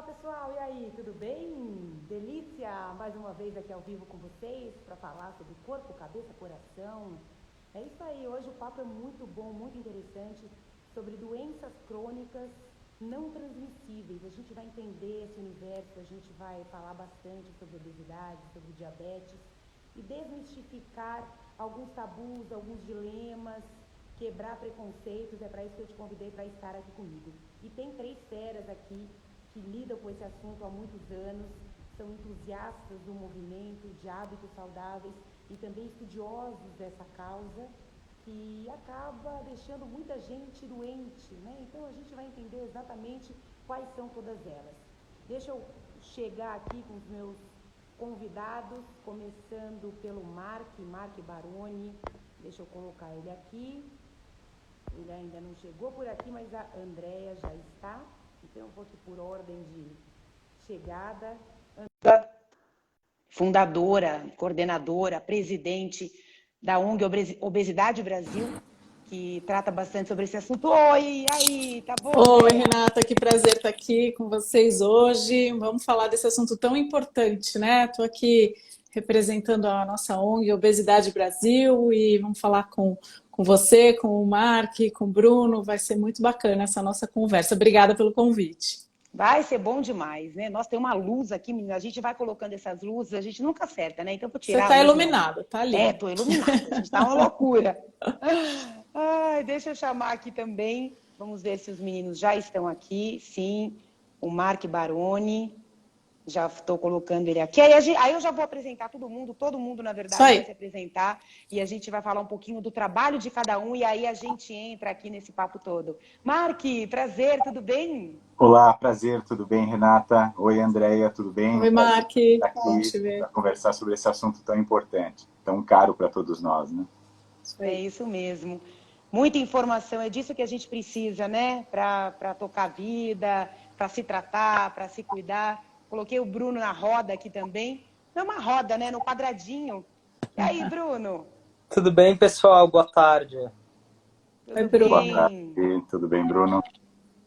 Fala pessoal, e aí, tudo bem? Delícia mais uma vez aqui ao vivo com vocês para falar sobre corpo, cabeça, coração. É isso aí, hoje o papo é muito bom, muito interessante sobre doenças crônicas não transmissíveis. A gente vai entender esse universo, a gente vai falar bastante sobre obesidade, sobre diabetes e desmistificar alguns tabus, alguns dilemas, quebrar preconceitos. É para isso que eu te convidei para estar aqui comigo. E tem três feras aqui que lidam com esse assunto há muitos anos, são entusiastas do movimento, de hábitos saudáveis e também estudiosos dessa causa, que acaba deixando muita gente doente, né? Então a gente vai entender exatamente quais são todas elas. Deixa eu chegar aqui com os meus convidados, começando pelo Mark Baroni. Deixa eu colocar ele aqui. Ele ainda não chegou por aqui, mas a Andréia já está. Então, eu vou aqui por ordem de chegada. Fundadora, coordenadora, presidente da ONG Obesidade Brasil, que trata bastante sobre esse assunto. Oi, aí, tá bom? Oi, Renata, que prazer estar aqui com vocês hoje. Vamos falar desse assunto tão importante, né? Estou aqui representando a nossa ONG Obesidade Brasil e vamos falar com você, com o Mark, com o Bruno. Vai ser muito bacana essa nossa conversa. Obrigada pelo convite. Vai ser bom demais, né? Nós temos uma luz aqui, menina. A gente vai colocando essas luzes, a gente nunca acerta, né? Então, vou Você tirar está a luz, iluminada, tá ali. tô iluminada. A gente tá uma loucura. Ai, deixa eu chamar aqui também. Vamos ver se os meninos já estão aqui. Sim, o Mark Baroni. Já estou colocando ele aqui. Aí eu já vou apresentar todo mundo, na Isso verdade, vai se aí. apresentar e a gente vai falar um pouquinho do trabalho de cada um e aí a gente entra aqui nesse papo todo. Mark, prazer, tudo bem? Olá, prazer, tudo bem, Renata? Oi, Andréia, tudo bem? Oi, Prazer Mark. estar Bom aqui te ver. para conversar sobre esse assunto tão importante, tão caro para todos nós, né? Isso É aí. isso mesmo. Muita informação, é disso que a gente precisa, né? Para tocar a vida, para se tratar, para se cuidar. Coloquei o Bruno na roda aqui também. Não é uma roda, né? No quadradinho. E aí, Bruno? Tudo bem, pessoal? Boa tarde. Oi, Tudo Boa Bruno. tarde, bem? tudo bem, Bruno?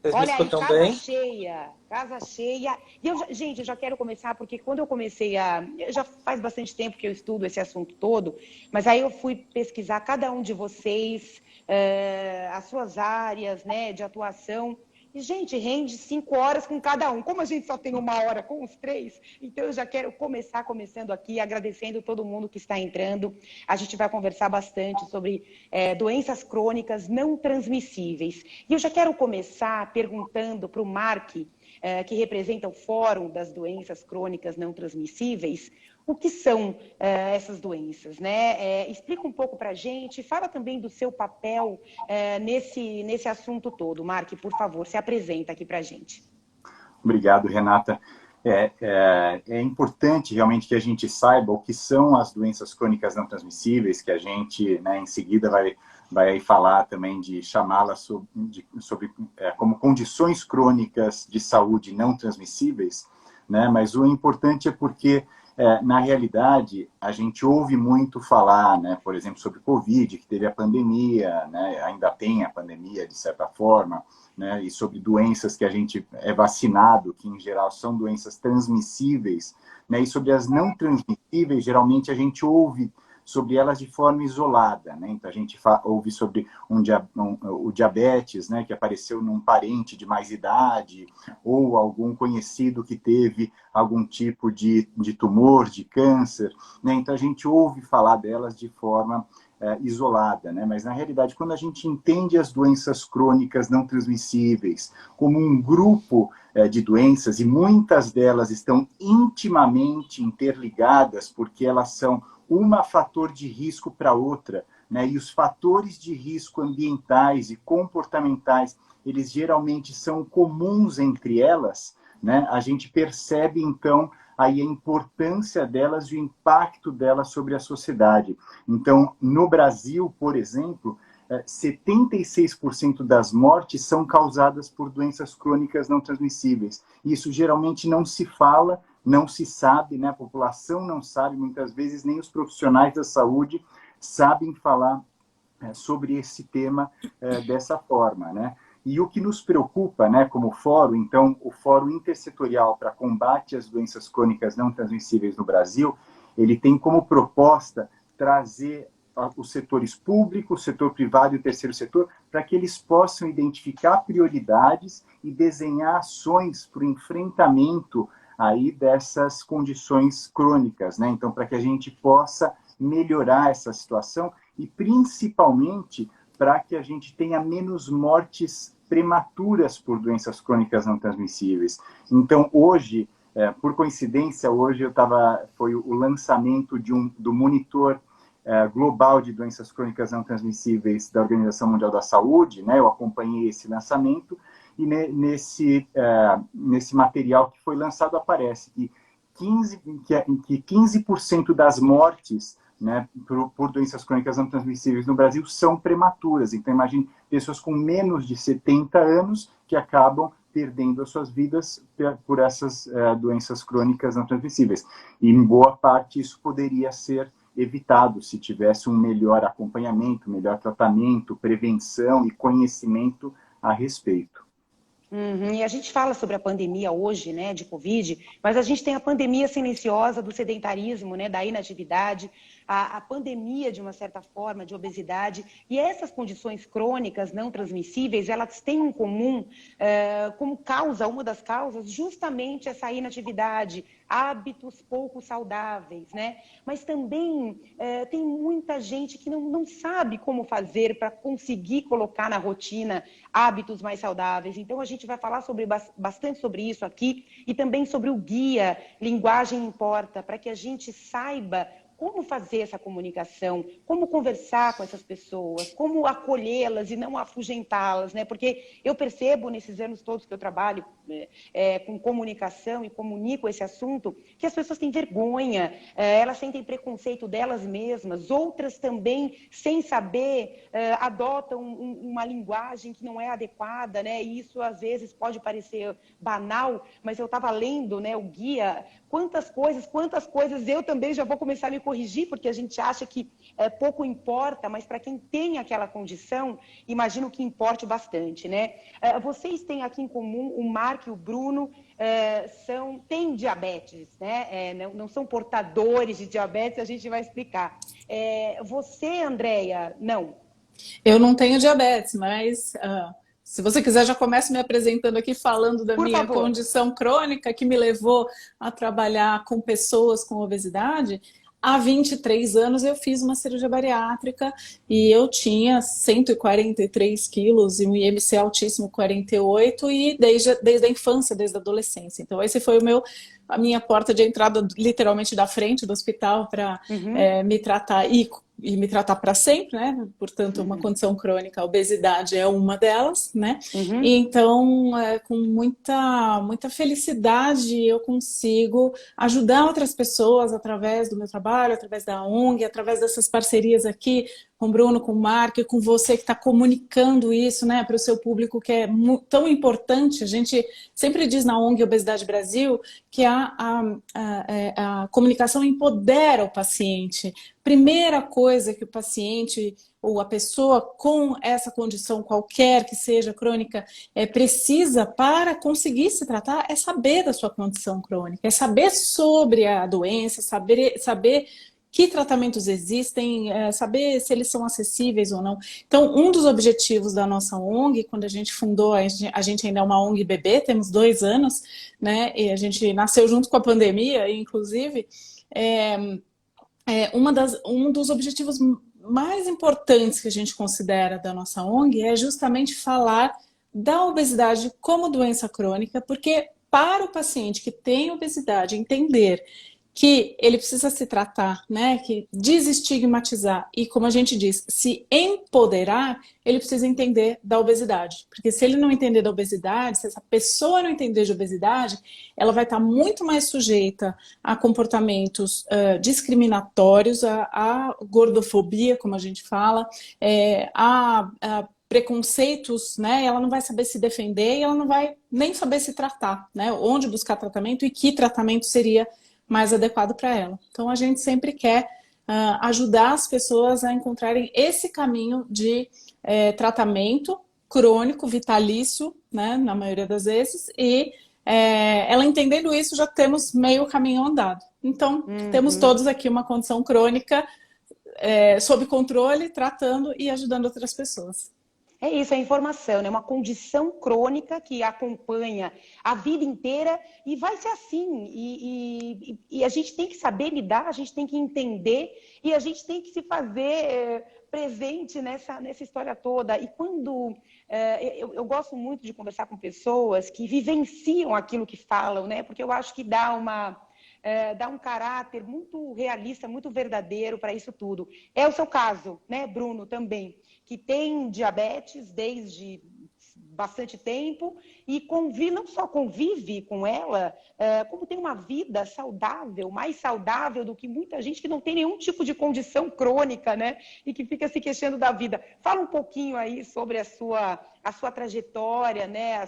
Vocês me Olha aí, escutam casa bem? cheia, casa cheia. E gente, eu já quero começar, porque quando eu comecei a. Já faz bastante tempo que eu estudo esse assunto todo, mas aí eu fui pesquisar cada um de vocês, as suas áreas, né, de atuação. E, gente, rende 5 horas com cada um. Como a gente só tem 1 hora com os três, então eu já quero começando aqui, agradecendo todo mundo que está entrando. A gente vai conversar bastante sobre doenças crônicas não transmissíveis. E eu já quero começar perguntando para o Mark, que representa o Fórum das Doenças Crônicas Não Transmissíveis, o que são essas doenças, né? Explica um pouco para a gente, fala também do seu papel nesse assunto todo. Mark, por favor, se apresenta aqui para a gente. Obrigado, Renata. É importante realmente que a gente saiba o que são as doenças crônicas não transmissíveis, que a gente, né, em seguida vai falar também de chamá-las sobre como condições crônicas de saúde não transmissíveis, né? Mas o importante é porque, na realidade, a gente ouve muito falar, né, por exemplo, sobre Covid, que teve a pandemia, né, ainda tem a pandemia, de certa forma, né, e sobre doenças que a gente é vacinado, que em geral são doenças transmissíveis, né, e sobre as não transmissíveis, geralmente a gente ouve sobre elas de forma isolada, né? Então a gente ouve sobre o diabetes, né, que apareceu num parente de mais idade, ou algum conhecido que teve algum tipo de tumor, de câncer, né? Então a gente ouve falar delas de forma isolada, né? Mas na realidade, quando a gente entende as doenças crônicas não transmissíveis como um grupo de doenças, e muitas delas estão intimamente interligadas, porque elas são uma fator de risco para outra, né? E os fatores de risco ambientais e comportamentais, eles geralmente são comuns entre elas, né? A gente percebe, então, aí a importância delas e o impacto delas sobre a sociedade. Então, no Brasil, por exemplo, 76% das mortes são causadas por doenças crônicas não transmissíveis. Isso geralmente não se fala, não se sabe, né? A população não sabe, muitas vezes nem os profissionais da saúde sabem falar sobre esse tema dessa forma, né? E o que nos preocupa, né, como fórum, então, o Fórum Intersetorial para Combate às Doenças Crônicas Não Transmissíveis no Brasil, ele tem como proposta trazer os setores público, o setor privado e o terceiro setor, para que eles possam identificar prioridades e desenhar ações para o enfrentamento aí dessas condições crônicas, né? Então, para que a gente possa melhorar essa situação e, principalmente, para que a gente tenha menos mortes prematuras por doenças crônicas não transmissíveis. Então, hoje, por coincidência, hoje foi o lançamento do monitor global de doenças crônicas não transmissíveis da Organização Mundial da Saúde, né? Eu acompanhei esse lançamento e nesse material que foi lançado aparece que 15% das mortes, né, por doenças crônicas não transmissíveis no Brasil são prematuras. Então, imagine pessoas com menos de 70 anos que acabam perdendo as suas vidas por essas doenças crônicas não transmissíveis. E, em boa parte, isso poderia ser evitado se tivesse um melhor acompanhamento, melhor tratamento, prevenção e conhecimento a respeito. E a gente fala sobre a pandemia hoje, né, de Covid, mas a gente tem a pandemia silenciosa do sedentarismo, né, da inatividade, a pandemia, de uma certa forma, de obesidade. E essas condições crônicas não transmissíveis, elas têm em comum, como causa, uma das causas, justamente essa inatividade, hábitos pouco saudáveis, né? Mas também tem muita gente que não sabe como fazer para conseguir colocar na rotina hábitos mais saudáveis. Então, a gente vai falar bastante sobre isso aqui e também sobre o guia Linguagem Importa, para que a gente saiba como fazer essa comunicação, como conversar com essas pessoas, como acolhê-las e não afugentá-las, né? Porque eu percebo nesses anos todos que eu trabalho com comunicação e comunico esse assunto, que as pessoas têm vergonha, elas sentem preconceito delas mesmas, outras também, sem saber, adotam uma linguagem que não é adequada, né? E isso às vezes pode parecer banal, mas eu estava lendo, né, o guia, quantas coisas eu também já vou começar a me corrigir, porque a gente acha que pouco importa, mas para quem tem aquela condição, imagino que importe bastante, né? Vocês têm aqui em comum, o Marco e o Bruno têm diabetes, né? Não são portadores de diabetes, a gente vai explicar. Você, Andréia, não? Eu não tenho diabetes, mas se você quiser, já começo me apresentando aqui, falando da minha condição crônica, que me levou a trabalhar com pessoas com obesidade. Há 23 anos eu fiz uma cirurgia bariátrica e eu tinha 143 quilos e um IMC altíssimo, 48, e desde a infância, desde a adolescência. Então esse foi a minha porta de entrada, literalmente da frente do hospital, para me tratar e me tratar para sempre, né? Portanto, uma condição crônica, a obesidade é uma delas, né? E então, com muita felicidade, eu consigo ajudar outras pessoas através do meu trabalho, através da ONG, através dessas parcerias aqui, com o Bruno, com o Marco e com você que está comunicando isso, né, para o seu público, que é tão importante. A gente sempre diz na ONG Obesidade Brasil que a comunicação empodera o paciente. Primeira coisa que o paciente ou a pessoa com essa condição qualquer que seja crônica precisa para conseguir se tratar é saber da sua condição crônica, é saber sobre a doença, saber que tratamentos existem, saber se eles são acessíveis ou não. Então, um dos objetivos da nossa ONG, quando a gente fundou, a gente ainda é uma ONG bebê, temos 2 anos, né? E a gente nasceu junto com a pandemia, inclusive, um dos objetivos mais importantes que a gente considera da nossa ONG é justamente falar da obesidade como doença crônica, porque para o paciente que tem obesidade entender que ele precisa se tratar, né, que desestigmatizar e, como a gente diz, se empoderar, ele precisa entender da obesidade. Porque se ele não entender da obesidade, se essa pessoa não entender de obesidade, ela vai estar muito mais sujeita a comportamentos discriminatórios, a gordofobia, como a gente fala, a preconceitos, né? Ela não vai saber se defender e ela não vai nem saber se tratar, né? Onde buscar tratamento e que tratamento seria mais adequado para ela. Então, a gente sempre quer ajudar as pessoas a encontrarem esse caminho de tratamento crônico, vitalício, né, na maioria das vezes, e ela entendendo isso, já temos meio caminho andado. Então, temos todos aqui uma condição crônica sob controle, tratando e ajudando outras pessoas. É isso, é informação, né? Uma condição crônica que acompanha a vida inteira e vai ser assim. E a gente tem que saber lidar, a gente tem que entender e a gente tem que se fazer presente nessa história toda. E quando eu gosto muito de conversar com pessoas que vivenciam aquilo que falam, né? Porque eu acho que dá um caráter muito realista, muito verdadeiro para isso tudo. É o seu caso, né, Bruno, também, que tem diabetes desde bastante tempo e não só convive com ela, como tem uma vida saudável, mais saudável do que muita gente que não tem nenhum tipo de condição crônica, né? E que fica se queixando da vida. Fala um pouquinho aí sobre a sua trajetória, né?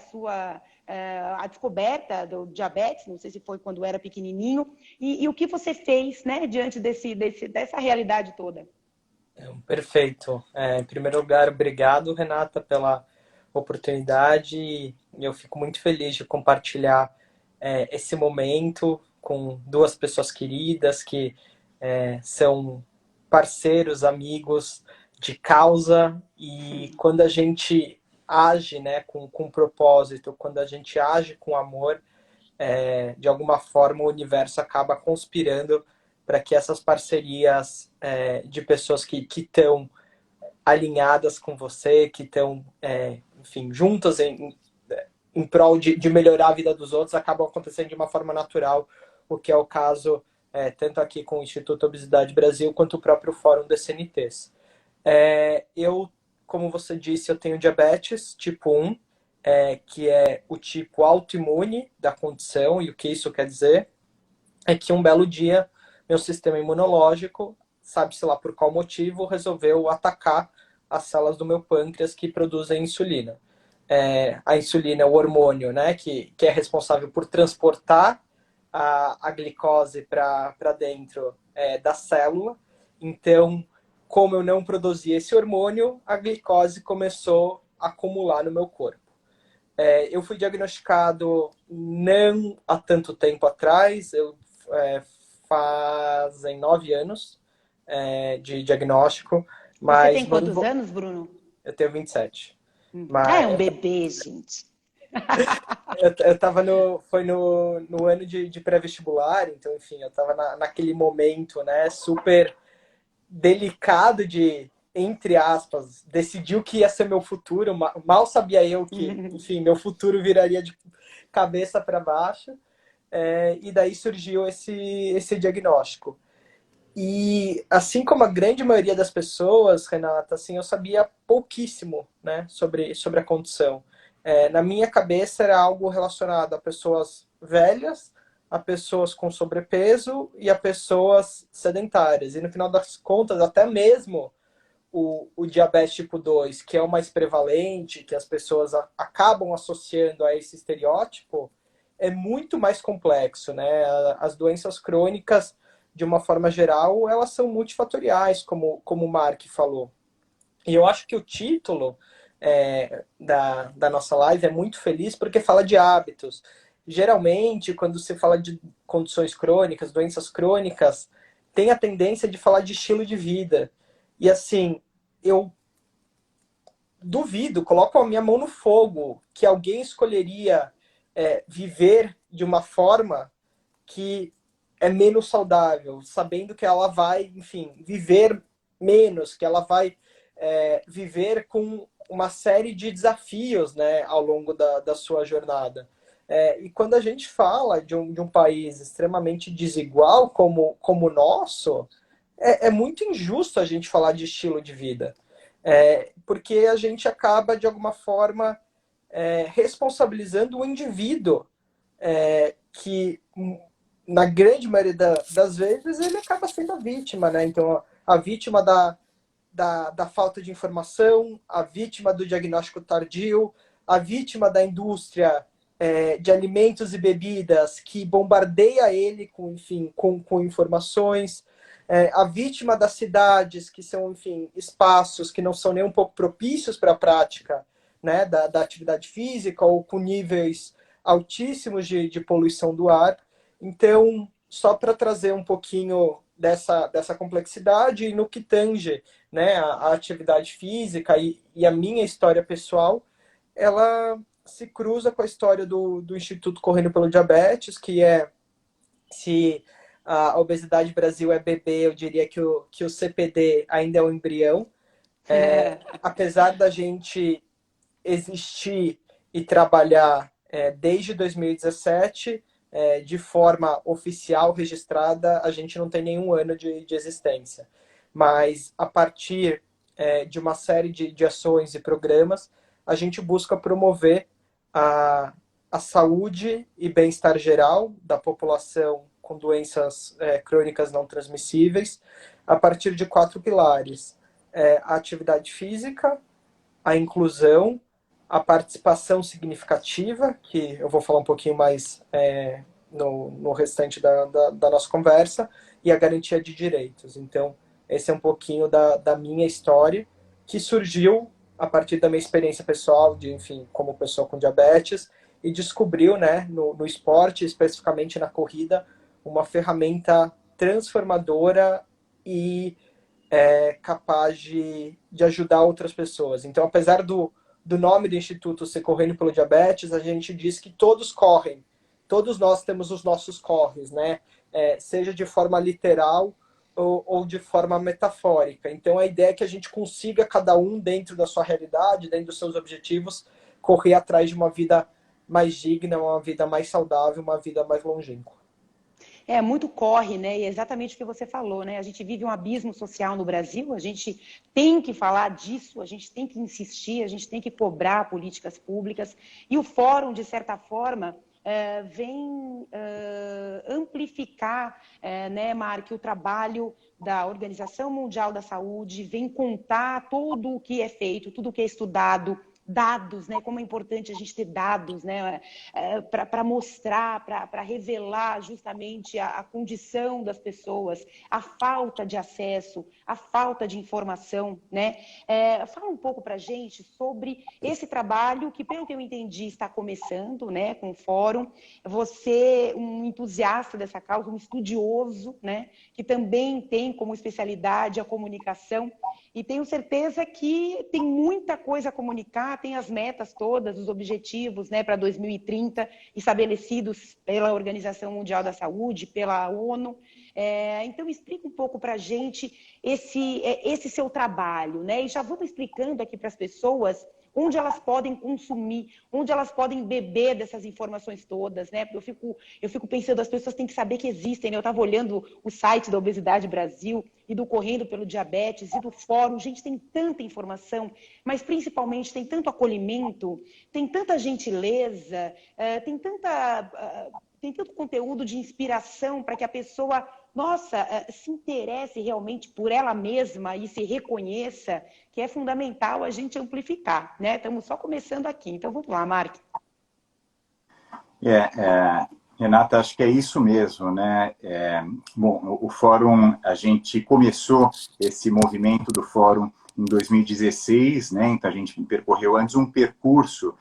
A descoberta do diabetes, não sei se foi quando era pequenininho, e o que você fez, né, diante dessa realidade toda. Perfeito. Em primeiro lugar, obrigado, Renata, pela oportunidade. E eu fico muito feliz de compartilhar esse momento com duas pessoas queridas que são parceiros, amigos de causa. E quando a gente age, né, com propósito, quando a gente age com amor, de alguma forma o universo acaba conspirando para que essas parcerias de pessoas que estão alinhadas com você, que estão, enfim, juntas em prol de melhorar a vida dos outros, acabam acontecendo de uma forma natural, o que é o caso tanto aqui com o Instituto Obesidade Brasil, quanto o próprio Fórum DCNTs. Eu, como você disse, eu tenho diabetes tipo 1, que é o tipo autoimune da condição, e o que isso quer dizer é que um belo dia meu sistema imunológico, sabe-se lá por qual motivo, resolveu atacar as células do meu pâncreas que produzem insulina. A insulina é o hormônio, né, que é responsável por transportar a glicose para dentro da célula. Então, como eu não produzia esse hormônio, a glicose começou a acumular no meu corpo. Eu fui diagnosticado não há tanto tempo atrás, fazem 9 anos de diagnóstico. Mas você tem quantos anos, Bruno? Eu tenho 27. É um bebê, gente. Eu tava foi no ano de pré-vestibular, então, enfim, eu tava naquele momento, né, super delicado de, entre aspas, decidir o que ia ser meu futuro. Mal sabia eu que, enfim, meu futuro viraria de cabeça para baixo. E daí surgiu esse diagnóstico. E assim como a grande maioria das pessoas, Renata, assim, eu sabia pouquíssimo, né, sobre a condição. Na minha cabeça era algo relacionado a pessoas velhas, a pessoas com sobrepeso e a pessoas sedentárias. E no final das contas, até mesmo o diabetes tipo 2, que é o mais prevalente, que as pessoas acabam associando a esse estereótipo, é muito mais complexo, né? As doenças crônicas, de uma forma geral, elas são multifatoriais, como o Mark falou. E eu acho que o título da nossa live é muito feliz porque fala de hábitos. Geralmente, quando se fala de condições crônicas, doenças crônicas, tem a tendência de falar de estilo de vida. E assim, eu duvido, coloco a minha mão no fogo, que alguém escolheria viver de uma forma que é menos saudável, sabendo que ela vai, enfim, viver menos, que ela vai viver com uma série de desafios, né, ao longo da sua jornada. E quando a gente fala de um país extremamente desigual como o nosso, é muito injusto a gente falar de estilo de vida. Porque a gente acaba, de alguma forma, responsabilizando o indivíduo, que, na grande maioria das vezes, ele acaba sendo a vítima, né? Então, a vítima da falta de informação, a vítima do diagnóstico tardio, a vítima da indústria de alimentos e bebidas que bombardeia ele com informações, a vítima das cidades, que são, enfim, espaços que não são nem um pouco propícios para a prática, né, da atividade física ou com níveis altíssimos de poluição do ar. Então, só para trazer um pouquinho dessa complexidade e no que tange, né, a atividade física e a minha história pessoal, ela se cruza com a história do Instituto Correndo pelo Diabetes, que é, se a Obesidade Brasil é bebê, eu diria que o CPD ainda é um embrião. Apesar da gente existir e trabalhar desde 2017, de forma oficial, registrada, a gente não tem nenhum ano de existência. Mas, a partir de uma série de ações e programas, a gente busca promover a saúde e bem-estar geral da população com doenças crônicas não transmissíveis, a partir de 4 pilares. A atividade física, a inclusão, a participação significativa, que eu vou falar um pouquinho mais no restante da nossa conversa, e a garantia de direitos. Então, esse é um pouquinho da minha história, que surgiu a partir da minha experiência pessoal, enfim, como pessoa com diabetes, e descobriu, né, no esporte, especificamente na corrida, uma ferramenta transformadora e capaz de ajudar outras pessoas. Então, apesar do nome do Instituto ser Correndo pelo Diabetes, a gente diz que todos correm. Todos nós temos os nossos corres, né? Seja de forma literal ou de forma metafórica. Então, a ideia é que a gente consiga, cada um dentro da sua realidade, dentro dos seus objetivos, correr atrás de uma vida mais digna, uma vida mais saudável, uma vida mais longínqua. Muito corre, né? E é exatamente o que você falou, né? A gente vive um abismo social no Brasil, a gente tem que falar disso, a gente tem que insistir, a gente tem que cobrar políticas públicas. E o fórum, de certa forma, vem amplificar, né, Mark, o trabalho da Organização Mundial da Saúde, vem contar tudo o que é feito, tudo o que é estudado, dados, né? Como é importante a gente ter dados, né? Para mostrar, para revelar justamente a condição das pessoas, a falta de acesso, a falta de informação, né? Fala um pouco para a gente sobre esse trabalho que, pelo que eu entendi, está começando, né? Com o fórum. Você, um entusiasta dessa causa, um estudioso, né? Que também tem como especialidade a comunicação. E tenho certeza que tem muita coisa a comunicar, tem as metas todas, os objetivos, né, para 2030, estabelecidos pela Organização Mundial da Saúde, pela ONU. Então, explica um pouco para a gente esse seu trabalho, né? E já vamos explicando aqui para as pessoas onde elas podem consumir, onde elas podem beber dessas informações todas, né? Porque eu fico pensando, as pessoas têm que saber que existem, né? Eu estava olhando o site da Obesidade Brasil e do Correndo pelo Diabetes e do Fórum. Gente, tem tanta informação, mas principalmente tem tanto acolhimento, tem tanta gentileza, tem tanto conteúdo de inspiração para que a pessoa, se interesse realmente por ela mesma e se reconheça, que é fundamental a gente amplificar, né? Estamos só começando aqui. Então, vamos lá, Mark. Renata, acho que é isso mesmo, né? Bom, o Fórum, a gente começou esse movimento do Fórum em 2016, né? Então, a gente percorreu antes um percurso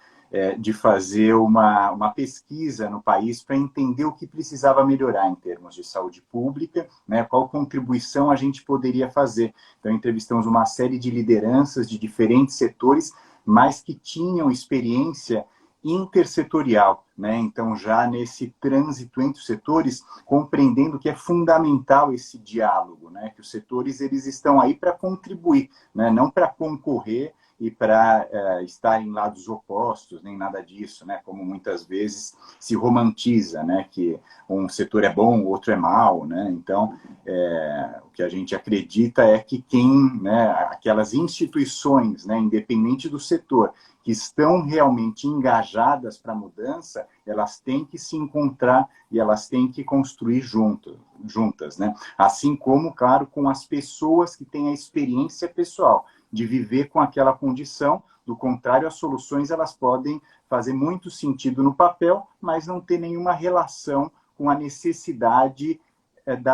de fazer uma pesquisa no país para entender o que precisava melhorar em termos de saúde pública, né, qual contribuição a gente poderia fazer. Então, entrevistamos uma série de lideranças de diferentes setores, mas que tinham experiência intersetorial, né? Então, já nesse trânsito entre os setores, compreendendo que é fundamental esse diálogo, né? Que os setores eles estão aí para contribuir, né? Não para concorrer e para estar em lados opostos, nem nada disso, né? Como muitas vezes se romantiza, né? Que um setor é bom, o outro é mau, né? Então, o que a gente acredita é que né, aquelas instituições, né, independente do setor, que estão realmente engajadas para a mudança, elas têm que se encontrar e elas têm que construir juntas, né? Assim como, claro, com as pessoas que têm a experiência pessoal de viver com aquela condição. Do contrário, as soluções elas podem fazer muito sentido no papel, mas não ter nenhuma relação com a necessidade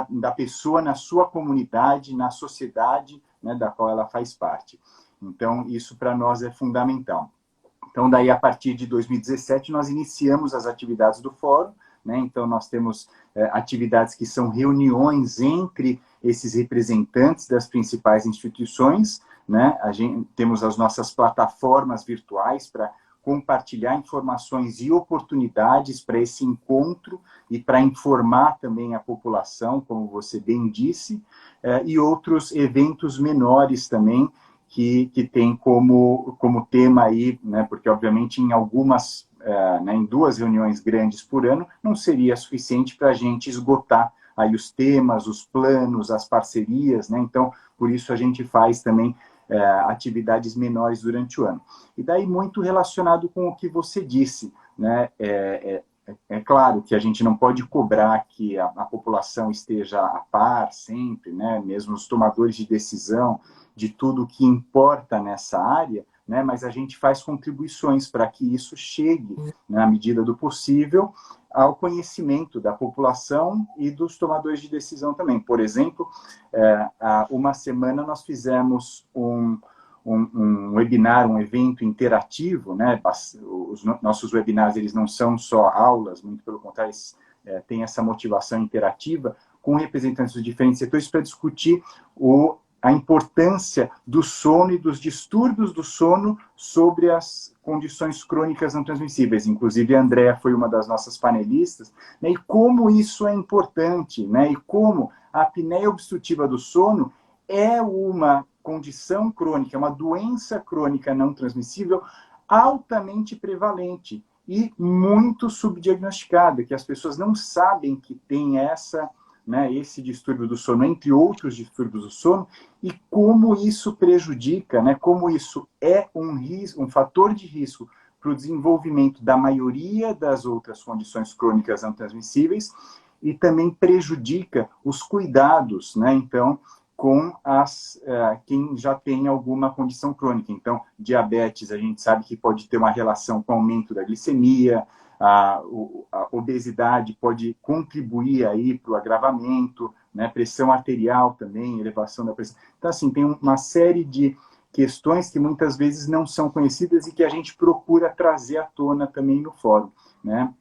da pessoa na sua comunidade, na sociedade, né, da qual ela faz parte. Então, isso para nós é fundamental. Então, daí, a partir de 2017, nós iniciamos as atividades do fórum, né? Então, nós temos atividades que são reuniões entre esses representantes das principais instituições, né? Temos as nossas plataformas virtuais para compartilhar informações e oportunidades para esse encontro e para informar também a população, como você bem disse, e outros eventos menores também, que tem como tema aí, né, porque obviamente em algumas, né, em 2 reuniões grandes por ano, não seria suficiente para a gente esgotar aí os temas, os planos, as parcerias, né, então por isso a gente faz também atividades menores durante o ano. E daí muito relacionado com o que você disse, né, é claro que a gente não pode cobrar que a população esteja a par sempre, né, mesmo os tomadores de decisão, de tudo que importa nessa área, né, mas a gente faz contribuições para que isso chegue, na medida do possível, ao conhecimento da população e dos tomadores de decisão também. Por exemplo, há uma semana nós fizemos um webinar, um evento interativo, né? Os nossos webinars, eles não são só aulas, muito pelo contrário, eles têm essa motivação interativa com representantes dos diferentes setores para discutir a importância do sono e dos distúrbios do sono sobre as condições crônicas não transmissíveis. Inclusive, a Andrea foi uma das nossas panelistas, né? E como isso é importante, né? E como a apneia obstrutiva do sono é uma condição crônica, uma doença crônica não transmissível altamente prevalente e muito subdiagnosticada, que as pessoas não sabem que tem esse distúrbio do sono, entre outros distúrbios do sono, e como isso prejudica, né, como isso é um fator de risco para o desenvolvimento da maioria das outras condições crônicas não transmissíveis e também prejudica os cuidados, né, então, com quem já tem alguma condição crônica. Então, diabetes, a gente sabe que pode ter uma relação com o aumento da glicemia, a obesidade pode contribuir aí para o agravamento, né? Pressão arterial também, elevação da pressão. Então, assim, tem uma série de questões que muitas vezes não são conhecidas e que a gente procura trazer à tona também no fórum, né?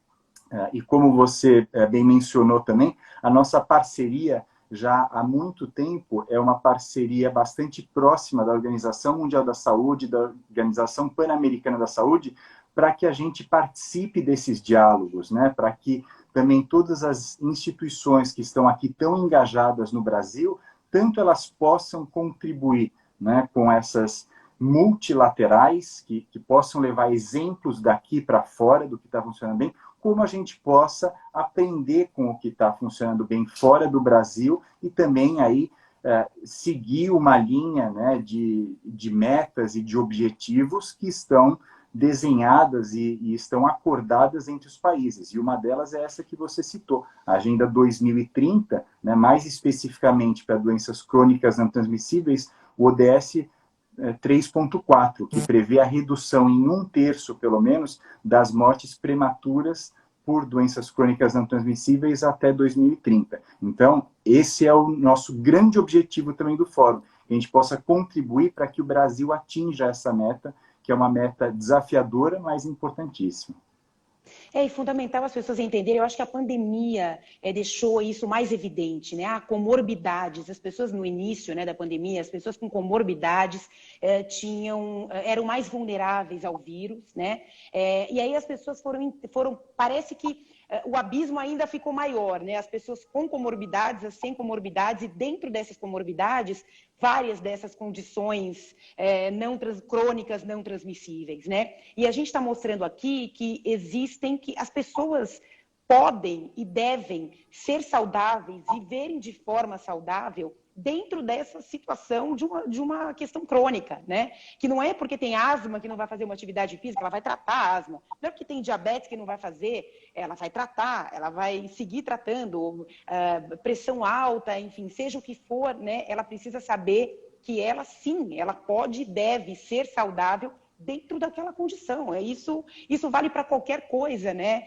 E como você bem mencionou também, a nossa parceria já há muito tempo é uma parceria bastante próxima da Organização Mundial da Saúde, da Organização Pan-Americana da Saúde, para que a gente participe desses diálogos, né? Para que também todas as instituições que estão aqui tão engajadas no Brasil, tanto elas possam contribuir, né, com essas multilaterais, que possam levar exemplos daqui para fora do que está funcionando bem, como a gente possa aprender com o que está funcionando bem fora do Brasil e também aí seguir uma linha, né, de metas e de objetivos que estão desenhadas e estão acordadas entre os países. E uma delas é essa que você citou, a Agenda 2030, né, mais especificamente para doenças crônicas não transmissíveis, o ODS 3.4, que prevê a redução em 1/3, pelo menos, das mortes prematuras por doenças crônicas não transmissíveis até 2030. Então, esse é o nosso grande objetivo também do fórum, que a gente possa contribuir para que o Brasil atinja essa meta, que é uma meta desafiadora, mas importantíssima. É fundamental as pessoas entenderem, eu acho que a pandemia deixou isso mais evidente, né? Comorbidades, as pessoas no início, né, da pandemia, as pessoas com comorbidades eram mais vulneráveis ao vírus, né? E aí as pessoas parece que o abismo ainda ficou maior, né? As pessoas com comorbidades, as sem comorbidades, e dentro dessas comorbidades, várias dessas condições crônicas não transmissíveis, né? E a gente está mostrando aqui que que as pessoas podem e devem ser saudáveis, viverem de forma saudável dentro dessa situação de uma questão crônica, né? Que não é porque tem asma que não vai fazer uma atividade física, ela vai tratar a asma. Não é porque tem diabetes que não vai fazer, ela vai tratar, ela vai seguir tratando, pressão alta, enfim, seja o que for, né? Ela precisa saber que ela, sim, ela pode e deve ser saudável dentro daquela condição. Isso vale para qualquer coisa, né?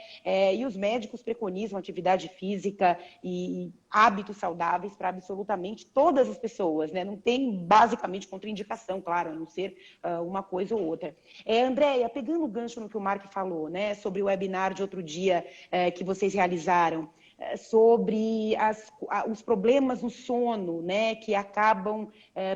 E os médicos preconizam atividade física e hábitos saudáveis para absolutamente todas as pessoas, né? Não tem basicamente contraindicação, claro, a não ser uma coisa ou outra. Andréia, pegando o gancho no que o Mark falou, né, sobre o webinar de outro dia que vocês realizaram, sobre os problemas no sono, né, que acabam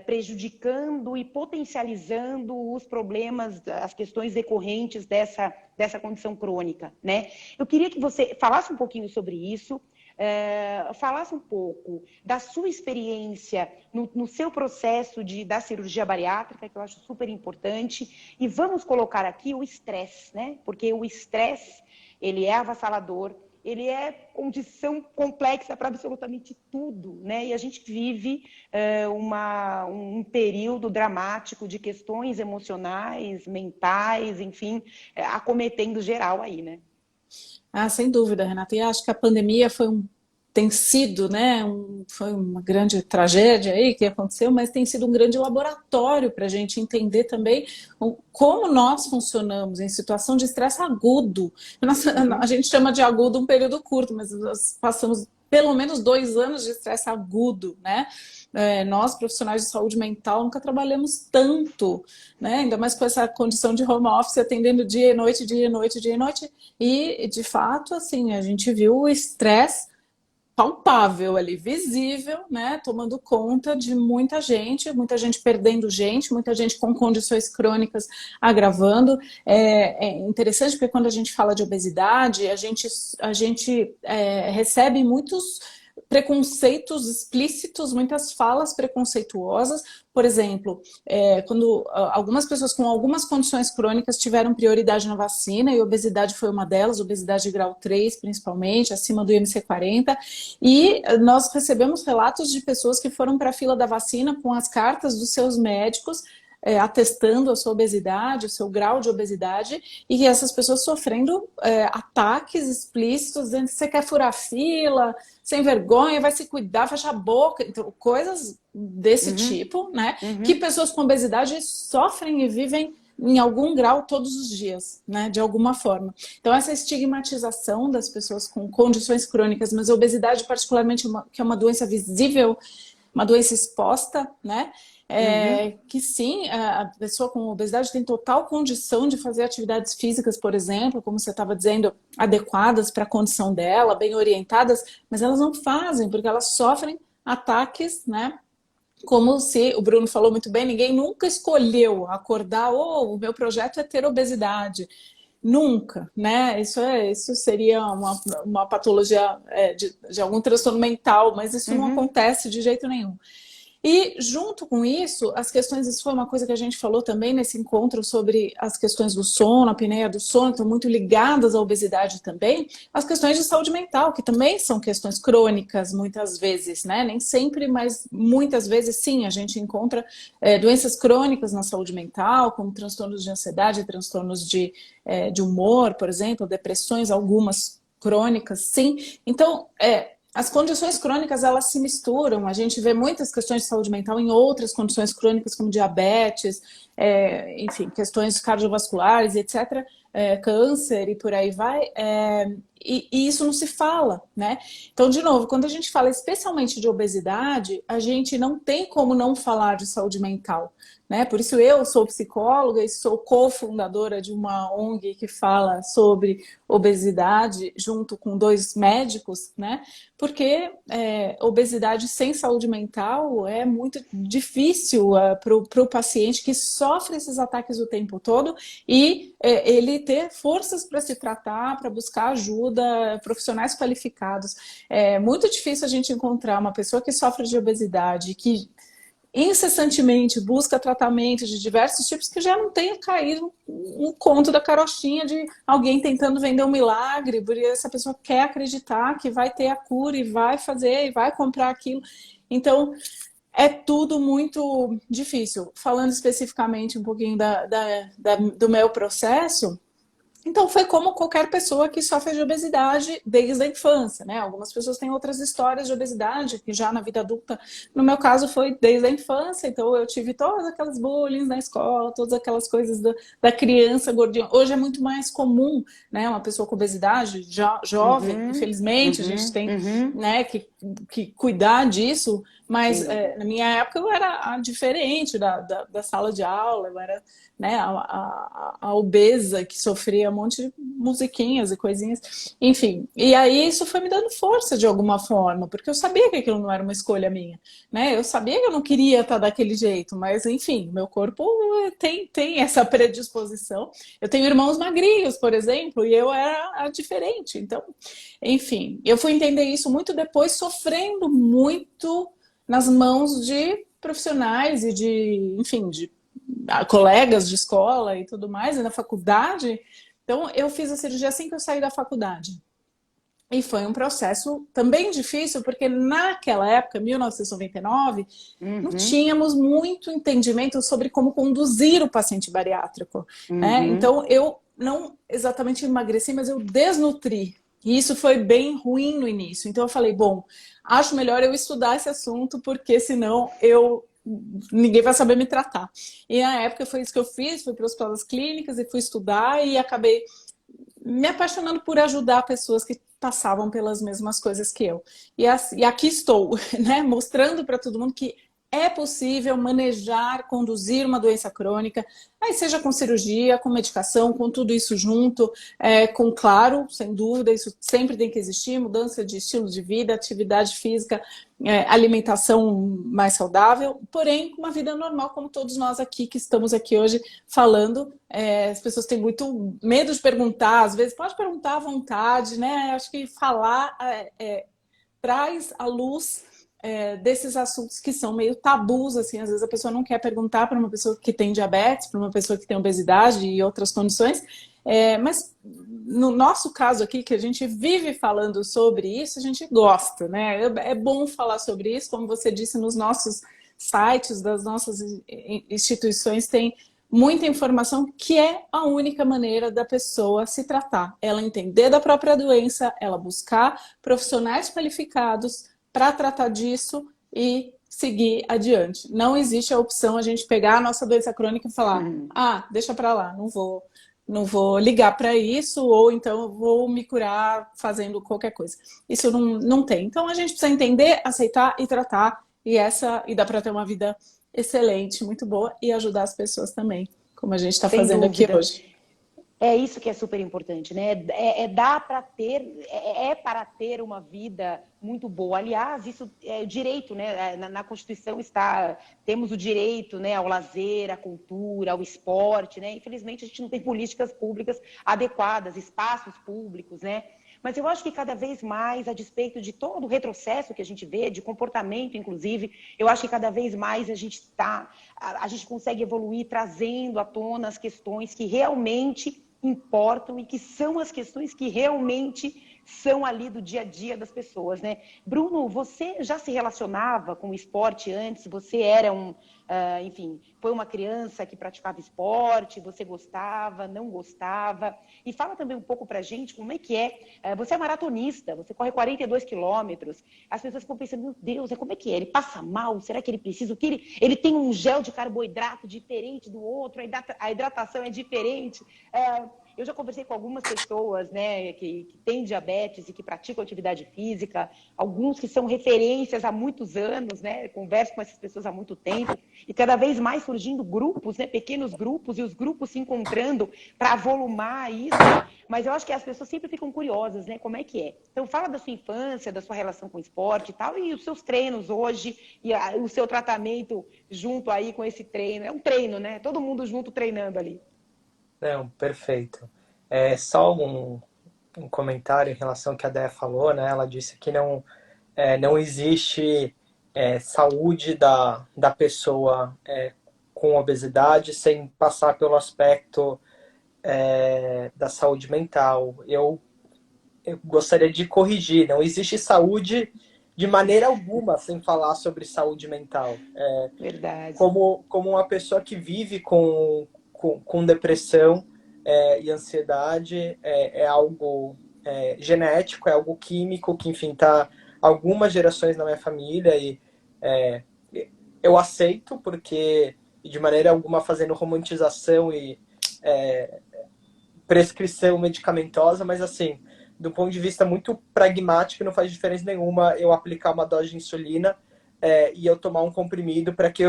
prejudicando e potencializando os problemas, as questões decorrentes dessa condição crônica, né? Eu queria que você falasse um pouquinho sobre isso, falasse um pouco da sua experiência no seu processo da cirurgia bariátrica, que eu acho super importante, e vamos colocar aqui o estresse, né? Porque o estresse, ele é avassalador, ele é condição complexa para absolutamente tudo, né? E a gente vive um período dramático de questões emocionais, mentais, enfim, acometendo geral aí, né? Sem dúvida, Renata. E acho que a pandemia tem sido, né, foi uma grande tragédia aí que aconteceu, mas tem sido um grande laboratório para a gente entender também como nós funcionamos em situação de estresse agudo. A gente chama de agudo um período curto, mas nós passamos pelo menos 2 anos de estresse agudo, né? Nós, profissionais de saúde mental, nunca trabalhamos tanto, né? Ainda mais com essa condição de home office, atendendo dia e noite, dia e noite, dia e noite. E, de fato, assim, a gente viu o estresse palpável ali, visível, né, tomando conta de muita gente perdendo gente, muita gente com condições crônicas agravando. É interessante porque quando a gente fala de obesidade, a gente recebe muitos preconceitos explícitos, muitas falas preconceituosas. Por exemplo, quando algumas pessoas com algumas condições crônicas tiveram prioridade na vacina, e obesidade foi uma delas, obesidade de grau 3, principalmente, acima do IMC40, e nós recebemos relatos de pessoas que foram para a fila da vacina com as cartas dos seus médicos, atestando a sua obesidade, o seu grau de obesidade, e que essas pessoas sofrendo ataques explícitos, dizendo que você quer furar fila, sem vergonha, vai se cuidar, fecha a boca, então, coisas desse tipo, né? Que pessoas com obesidade sofrem e vivem em algum grau todos os dias, né? De alguma forma. Então, essa estigmatização das pessoas com condições crônicas, mas a obesidade particularmente, que é uma doença visível, uma doença exposta, né? Que sim, a pessoa com obesidade tem total condição de fazer atividades físicas, por exemplo, como você estava dizendo, adequadas para a condição dela, bem orientadas, mas elas não fazem, porque elas sofrem ataques, né? Como se, o Bruno falou muito bem, ninguém nunca escolheu acordar, o meu projeto é ter obesidade. Nunca, né? Isso seria uma patologia de algum transtorno mental, mas isso não acontece de jeito nenhum. E junto com isso, isso foi uma coisa que a gente falou também nesse encontro sobre as questões do sono, a apneia do sono, estão muito ligadas à obesidade também, as questões de saúde mental, que também são questões crônicas muitas vezes, né? Nem sempre, mas muitas vezes sim, a gente encontra doenças crônicas na saúde mental, como transtornos de ansiedade, transtornos de humor, por exemplo, depressões, algumas crônicas, sim. Então, as condições crônicas, elas se misturam. A gente vê muitas questões de saúde mental em outras condições crônicas, como diabetes, enfim, questões cardiovasculares, etc., câncer e por aí vai. E isso não se fala, né? Então, de novo, quando a gente fala especialmente de obesidade, a gente não tem como não falar de saúde mental, né? Por isso eu sou psicóloga e sou cofundadora de uma ONG que fala sobre obesidade junto com 2 médicos, né? Porque obesidade sem saúde mental é muito difícil para o paciente que sofre esses ataques o tempo todo e ele ter forças para se tratar, para buscar ajuda, profissionais qualificados. É muito difícil a gente encontrar uma pessoa que sofre de obesidade, que incessantemente busca tratamento de diversos tipos, que já não tenha caído um conto da carochinha de alguém tentando vender um milagre, porque essa pessoa quer acreditar que vai ter a cura e vai fazer, e vai comprar aquilo. Então, é tudo muito difícil. Falando especificamente um pouquinho do meu processo, Então, foi como qualquer pessoa que sofre de obesidade desde a infância, né? Algumas pessoas têm outras histórias de obesidade, que já na vida adulta, no meu caso, foi desde a infância. Então, eu tive todas aquelas bullying na escola, todas aquelas coisas da criança gordinha. Hoje é muito mais comum, né? Uma pessoa com obesidade, jovem, infelizmente, a gente tem, né, que cuidar disso. Mas na minha época eu era diferente da sala de aula, eu era, né, a obesa que sofria um monte de musiquinhas e coisinhas, enfim. E aí isso foi me dando força de alguma forma, porque eu sabia que aquilo não era uma escolha minha, né? Eu sabia que eu não queria estar daquele jeito, mas enfim, meu corpo tem essa predisposição. Eu tenho irmãos magrinhos, por exemplo, e eu era diferente. Então, enfim, eu fui entender isso muito depois, sofrendo muito nas mãos de profissionais e de, enfim, de colegas de escola e tudo mais, e na faculdade. Então, eu fiz a cirurgia assim que eu saí da faculdade. E foi um processo também difícil, porque naquela época, 1999, não tínhamos muito entendimento sobre como conduzir o paciente bariátrico, né? Então, eu não exatamente emagreci, mas eu desnutri. E isso foi bem ruim no início. Então, eu falei, bom, acho melhor eu estudar esse assunto, porque senão ninguém vai saber me tratar. E na época foi isso que eu fiz, fui para o Hospital das Clínicas e fui estudar e acabei me apaixonando por ajudar pessoas que passavam pelas mesmas coisas que eu. E aqui estou, né, mostrando para todo mundo que é possível manejar, conduzir uma doença crônica, aí seja com cirurgia, com medicação, com tudo isso junto, com, claro, sem dúvida, isso sempre tem que existir, mudança de estilo de vida, atividade física, alimentação mais saudável, porém com uma vida normal, como todos nós aqui que estamos aqui hoje falando. As pessoas têm muito medo de perguntar, às vezes pode perguntar à vontade, né? Acho que falar traz à luz desses assuntos que são meio tabus, assim, às vezes a pessoa não quer perguntar para uma pessoa que tem diabetes, para uma pessoa que tem obesidade e outras condições, mas no nosso caso aqui, que a gente vive falando sobre isso, a gente gosta, né? É bom falar sobre isso, como você disse, nos nossos sites, das nossas instituições, tem muita informação que é a única maneira da pessoa se tratar. Ela entender da própria doença, ela buscar profissionais qualificados para tratar disso e seguir adiante. Não existe a opção a gente pegar a nossa doença crônica e falar, deixa para lá, não vou ligar para isso, ou então eu vou me curar fazendo qualquer coisa. Isso não tem. Então a gente precisa entender, aceitar e tratar, e dá para ter uma vida excelente, muito boa, e ajudar as pessoas também, como a gente está fazendo aqui hoje. É isso que é super importante, né? Para ter uma vida muito boa. Aliás, isso é direito, né? Na Constituição temos o direito, né, ao lazer, à cultura, ao esporte, né? Infelizmente, a gente não tem políticas públicas adequadas, espaços públicos, né? Mas eu acho que cada vez mais, a despeito de todo o retrocesso que a gente vê, de comportamento, inclusive, eu acho que cada vez mais a gente consegue evoluir trazendo à tona as questões que realmente importam e que são as questões que realmente são ali do dia a dia das pessoas, né? Bruno, você já se relacionava com o esporte antes? Você era enfim, foi uma criança que praticava esporte, você gostava, não gostava? E fala também um pouco pra gente como é que você é maratonista, você corre 42 quilômetros, as pessoas ficam pensando, meu Deus, como é que é? Ele passa mal? Será que ele precisa? Ele tem um gel de carboidrato diferente do outro, a hidratação é diferente. Eu já conversei com algumas pessoas, né, que têm diabetes e que praticam atividade física, alguns que são referências há muitos anos, né, converso com essas pessoas há muito tempo, e cada vez mais surgindo grupos, né, pequenos grupos, e os grupos se encontrando para avolumar isso. Mas eu acho que as pessoas sempre ficam curiosas, né, como é que é. Então fala da sua infância, da sua relação com o esporte e tal, e os seus treinos hoje, e o seu tratamento junto aí com esse treino. É um treino, né, todo mundo junto treinando ali. Não, perfeito. Só um comentário em relação ao que a Déia falou, né? Ela disse que não existe saúde da pessoa com obesidade sem passar pelo aspecto da saúde mental. Eu gostaria de corrigir, não existe saúde de maneira alguma sem falar sobre saúde mental. Verdade. Como uma pessoa que vive com depressão, e ansiedade é algo genético, é algo químico, que, enfim, está algumas gerações na minha família e eu aceito, porque de maneira alguma fazendo romantização e prescrição medicamentosa, mas assim, do ponto de vista muito pragmático, não faz diferença nenhuma eu aplicar uma dose de insulina e eu tomar um comprimido para que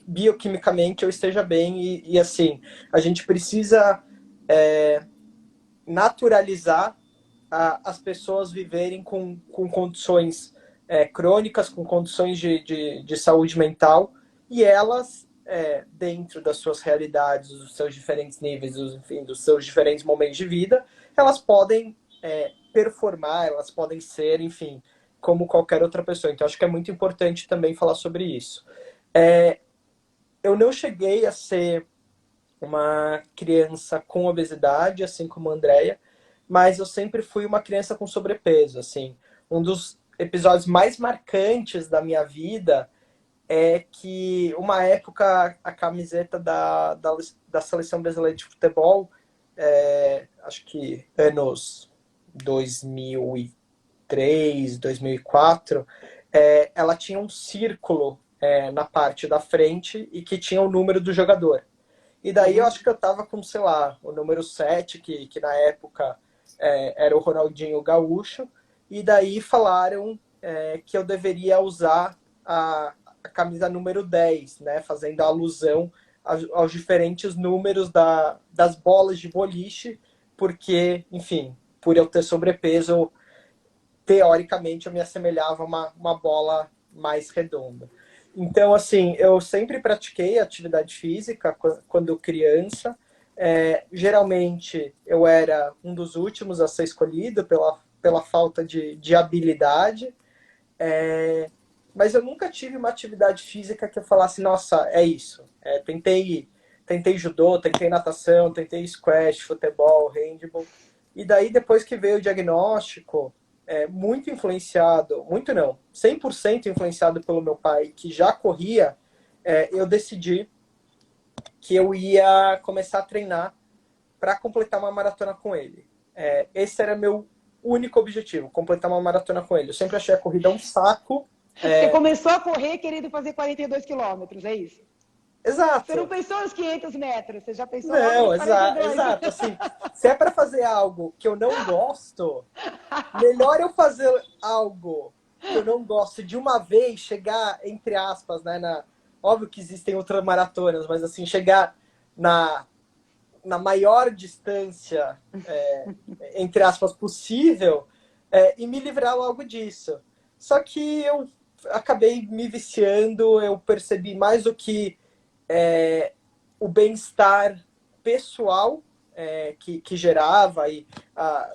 bioquimicamente eu esteja bem e assim, a gente precisa naturalizar as pessoas viverem com condições crônicas, com condições de saúde mental, e elas, dentro das suas realidades, dos seus diferentes níveis, enfim, dos seus diferentes momentos de vida, elas podem performar, elas podem ser, enfim, como qualquer outra pessoa. Então, acho que é muito importante também falar sobre isso. Eu não cheguei a ser uma criança com obesidade, assim como a Andrea, mas eu sempre fui uma criança com sobrepeso, assim. Um dos episódios mais marcantes da minha vida é que, uma época, a camiseta da Seleção Brasileira de Futebol, acho que anos 2003, 2004, ela tinha um círculo na parte da frente e que tinha o número do jogador. E daí eu acho que eu tava com, sei lá, o número 7, que na época era o Ronaldinho Gaúcho, e daí falaram que eu deveria usar a camisa número 10, né, fazendo alusão aos diferentes números das bolas de boliche, porque, enfim, por eu ter sobrepeso, teoricamente eu me assemelhava a uma bola mais redonda. Então, assim, eu sempre pratiquei atividade física quando criança. Geralmente, eu era um dos últimos a ser escolhido pela falta de habilidade. Mas eu nunca tive uma atividade física que eu falasse, nossa, é isso. Tentei judô, tentei natação, tentei squash, futebol, handball. E daí, depois que veio o diagnóstico, muito influenciado, muito não, 100% influenciado pelo meu pai, que já corria, eu decidi que eu ia começar a treinar para completar uma maratona com ele. Esse era meu único objetivo, completar uma maratona com ele. Eu sempre achei a corrida um saco. Você começou a correr querendo fazer 42 quilômetros, é isso? Exato. Você não pensou nos 500 metros, você já pensou não, nos 42. Exato. Assim, se é para fazer algo que eu não gosto, melhor eu fazer algo que eu não gosto de uma vez, chegar, entre aspas, né, óbvio que existem outras maratonas, mas assim, chegar na maior distância, entre aspas, possível, e me livrar logo disso. Só que eu acabei me viciando, eu percebi mais do que o bem-estar pessoal que gerava e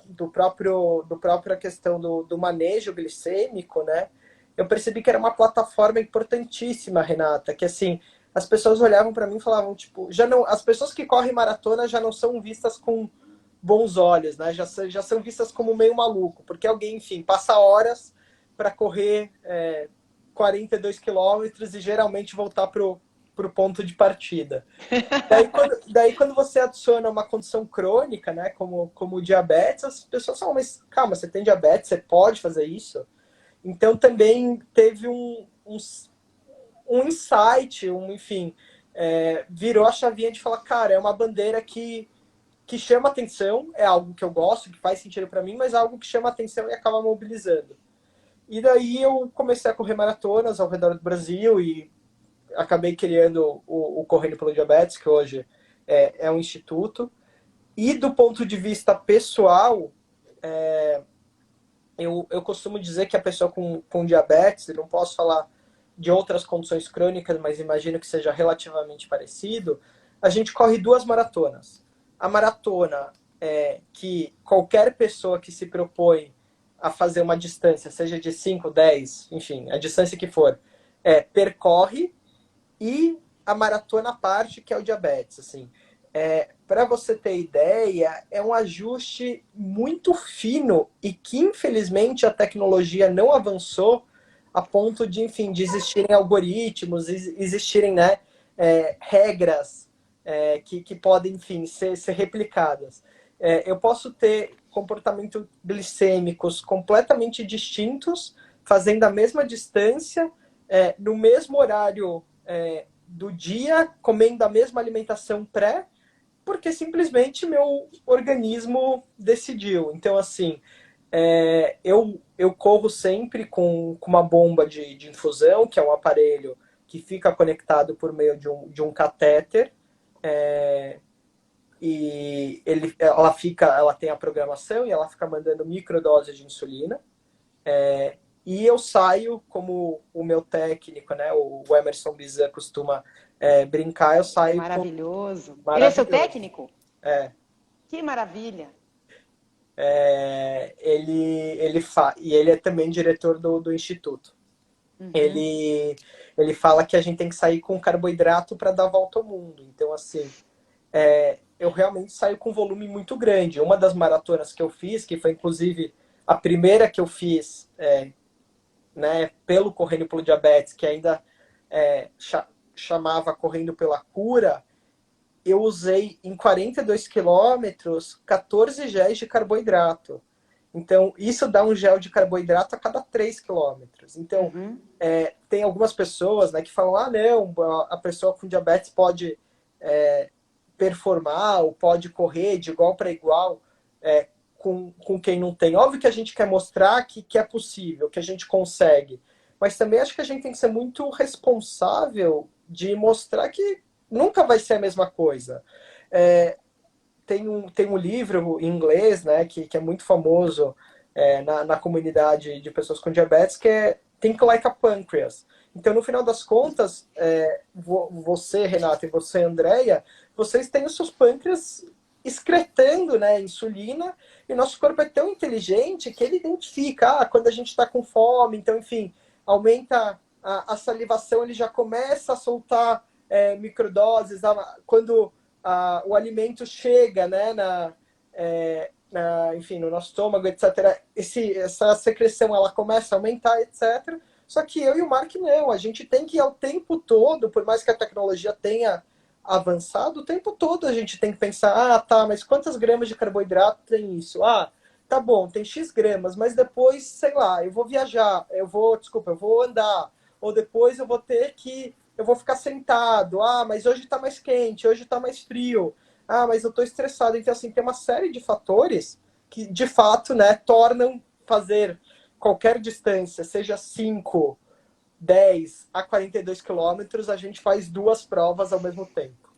do própria questão do manejo glicêmico, né? Eu percebi que era uma plataforma importantíssima, Renata, que assim, as pessoas olhavam para mim e falavam, tipo, as pessoas que correm maratona já não são vistas com bons olhos, né? Já são vistas como meio maluco, porque alguém, enfim, passa horas para correr 42 quilômetros e geralmente voltar pro ponto de partida. Daí, quando você adiciona uma condição crônica, né, como o diabetes, as pessoas falam, mas calma, você tem diabetes, você pode fazer isso? Então também teve um insight, enfim, virou a chavinha de falar, cara, é uma bandeira que chama atenção, é algo que eu gosto, que faz sentido para mim, mas é algo que chama atenção e acaba mobilizando. E daí eu comecei a correr maratonas ao redor do Brasil e acabei criando o Correndo pelo Diabetes, que hoje é um instituto. E do ponto de vista pessoal, eu costumo dizer que a pessoa com diabetes, eu não posso falar de outras condições crônicas, mas imagino que seja relativamente parecido, a gente corre 2 maratonas. A maratona que qualquer pessoa que se propõe a fazer uma distância, seja de 5, 10, enfim, a distância que for, percorre, e a maratona à parte, que é o diabetes. Assim, para você ter ideia, é um ajuste muito fino e que, infelizmente, a tecnologia não avançou a ponto de, enfim, de existirem algoritmos, existirem, né, regras que podem, enfim, ser replicadas. Eu posso ter comportamentos glicêmicos completamente distintos, fazendo a mesma distância, no mesmo horário do dia, comendo a mesma alimentação pré, porque simplesmente meu organismo decidiu. Então, assim, eu corro sempre com uma bomba de infusão, que é um aparelho que fica conectado por meio de um catéter, e ela tem a programação e ela fica mandando microdoses de insulina. E eu saio, como o meu técnico, né, o Emerson Bizan costuma brincar, eu saio. Maravilhoso. Maravilhoso. Ele é seu técnico? É. Que maravilha. E ele é também diretor do Instituto. Uhum. Ele fala que a gente tem que sair com carboidrato para dar a volta ao mundo. Então, assim, eu realmente saio com um volume muito grande. Uma das maratonas que eu fiz, que foi inclusive a primeira que eu fiz né, pelo Correndo pelo Diabetes, que ainda chamava Correndo pela Cura, eu usei em 42 quilômetros 14 géis de carboidrato. Então, isso dá um gel de carboidrato a cada 3 quilômetros. Então, tem algumas pessoas, né, que falam, não, a pessoa com diabetes pode performar ou pode correr de igual para igual com quem não tem. Óbvio que a gente quer mostrar que é possível, que a gente consegue. Mas também acho que a gente tem que ser muito responsável de mostrar que nunca vai ser a mesma coisa. Tem um livro em inglês, né, que é muito famoso na comunidade de pessoas com diabetes, que é Think Like a Pancreas. Então, no final das contas, você, Renata, e você, Andréia, vocês têm os seus pâncreas excretando, né, insulina, e nosso corpo é tão inteligente que ele identifica quando a gente está com fome. Então, enfim, aumenta a salivação, ele já começa a soltar microdoses. Quando o alimento chega, né, enfim, no nosso estômago, etc., essa secreção ela começa a aumentar, etc. Só que eu e o Mark não, a gente tem que, ao tempo todo, por mais que a tecnologia tenha avançado, o tempo todo a gente tem que pensar, tá, mas quantas gramas de carboidrato tem isso? Tá bom, tem X gramas, mas depois, sei lá, eu vou viajar, eu vou andar, ou depois eu vou ficar sentado, mas hoje tá mais quente, hoje tá mais frio, mas eu tô estressado. Então, assim, tem uma série de fatores que, de fato, né, tornam fazer qualquer distância, seja 5, 10 a 42 quilômetros, a gente faz 2 provas ao mesmo tempo.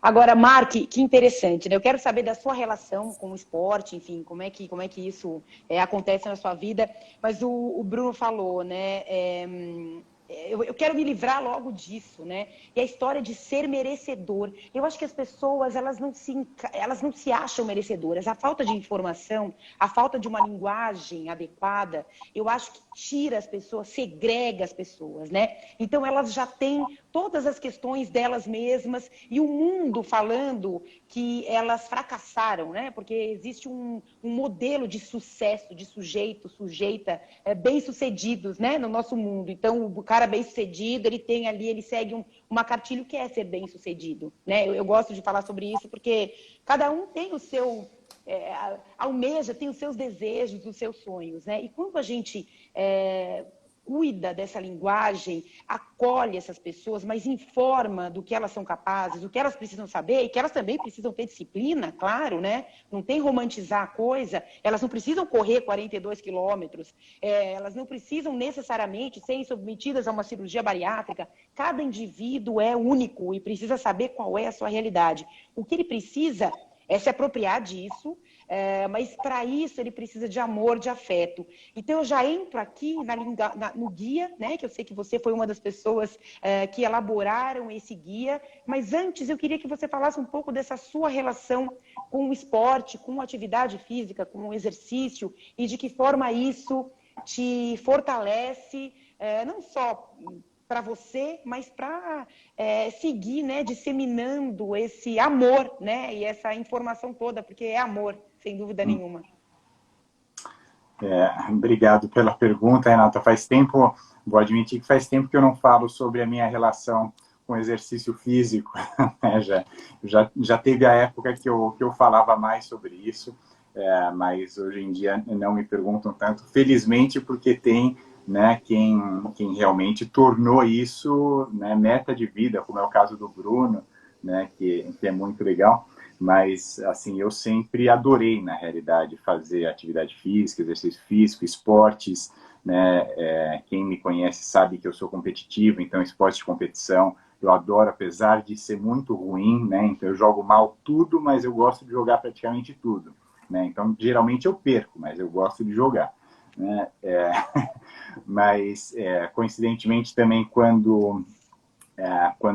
Agora, Mark, que interessante, né? Eu quero saber da sua relação com o esporte, enfim, como é que isso acontece na sua vida. Mas o Bruno falou, né? Eu quero me livrar logo disso, né? E a história de ser merecedor. Eu acho que as pessoas, elas não se acham merecedoras. A falta de informação, a falta de uma linguagem adequada, eu acho que tira as pessoas, segrega as pessoas, né? Então, elas já têm todas as questões delas mesmas e o mundo falando que elas fracassaram, né? Porque existe um modelo de sucesso, de sujeita bem-sucedidos, né? No nosso mundo. Então, o cara bem-sucedido, ele tem ali, ele segue uma cartilha que é ser bem-sucedido, né? Eu gosto de falar sobre isso porque cada um tem o seu almeja, tem os seus desejos, os seus sonhos, né? E quando a gente cuida dessa linguagem, acolhe essas pessoas, mas informa do que elas são capazes, do que elas precisam saber, e que elas também precisam ter disciplina, claro, né? Não tem romantizar a coisa, elas não precisam correr 42 quilômetros, elas não precisam necessariamente serem submetidas a uma cirurgia bariátrica. Cada indivíduo é único e precisa saber qual é a sua realidade. O que ele precisa é se apropriar disso, mas para isso ele precisa de amor, de afeto. Então eu já entro aqui no guia, né, que eu sei que você foi uma das pessoas que elaboraram esse guia, mas antes eu queria que você falasse um pouco dessa sua relação com o esporte, com a atividade física, com o exercício, e de que forma isso te fortalece, não só para você, mas para seguir, né, disseminando esse amor, né, e essa informação toda, porque é amor, sem dúvida nenhuma. Obrigado pela pergunta, Renata. Vou admitir que faz tempo que eu não falo sobre a minha relação com exercício físico, né? Já teve a época que eu falava mais sobre isso, mas hoje em dia não me perguntam tanto, felizmente, porque tem, né, quem realmente tornou isso, né, meta de vida, como é o caso do Bruno, né, que é muito legal. Mas, assim, eu sempre adorei, na realidade, fazer atividade física, exercício físico, esportes, né? Quem me conhece sabe que eu sou competitivo, então esporte de competição eu adoro, apesar de ser muito ruim, né? Então eu jogo mal tudo, mas eu gosto de jogar praticamente tudo, né? Então, geralmente eu perco, mas eu gosto de jogar, né? Mas, coincidentemente, também quando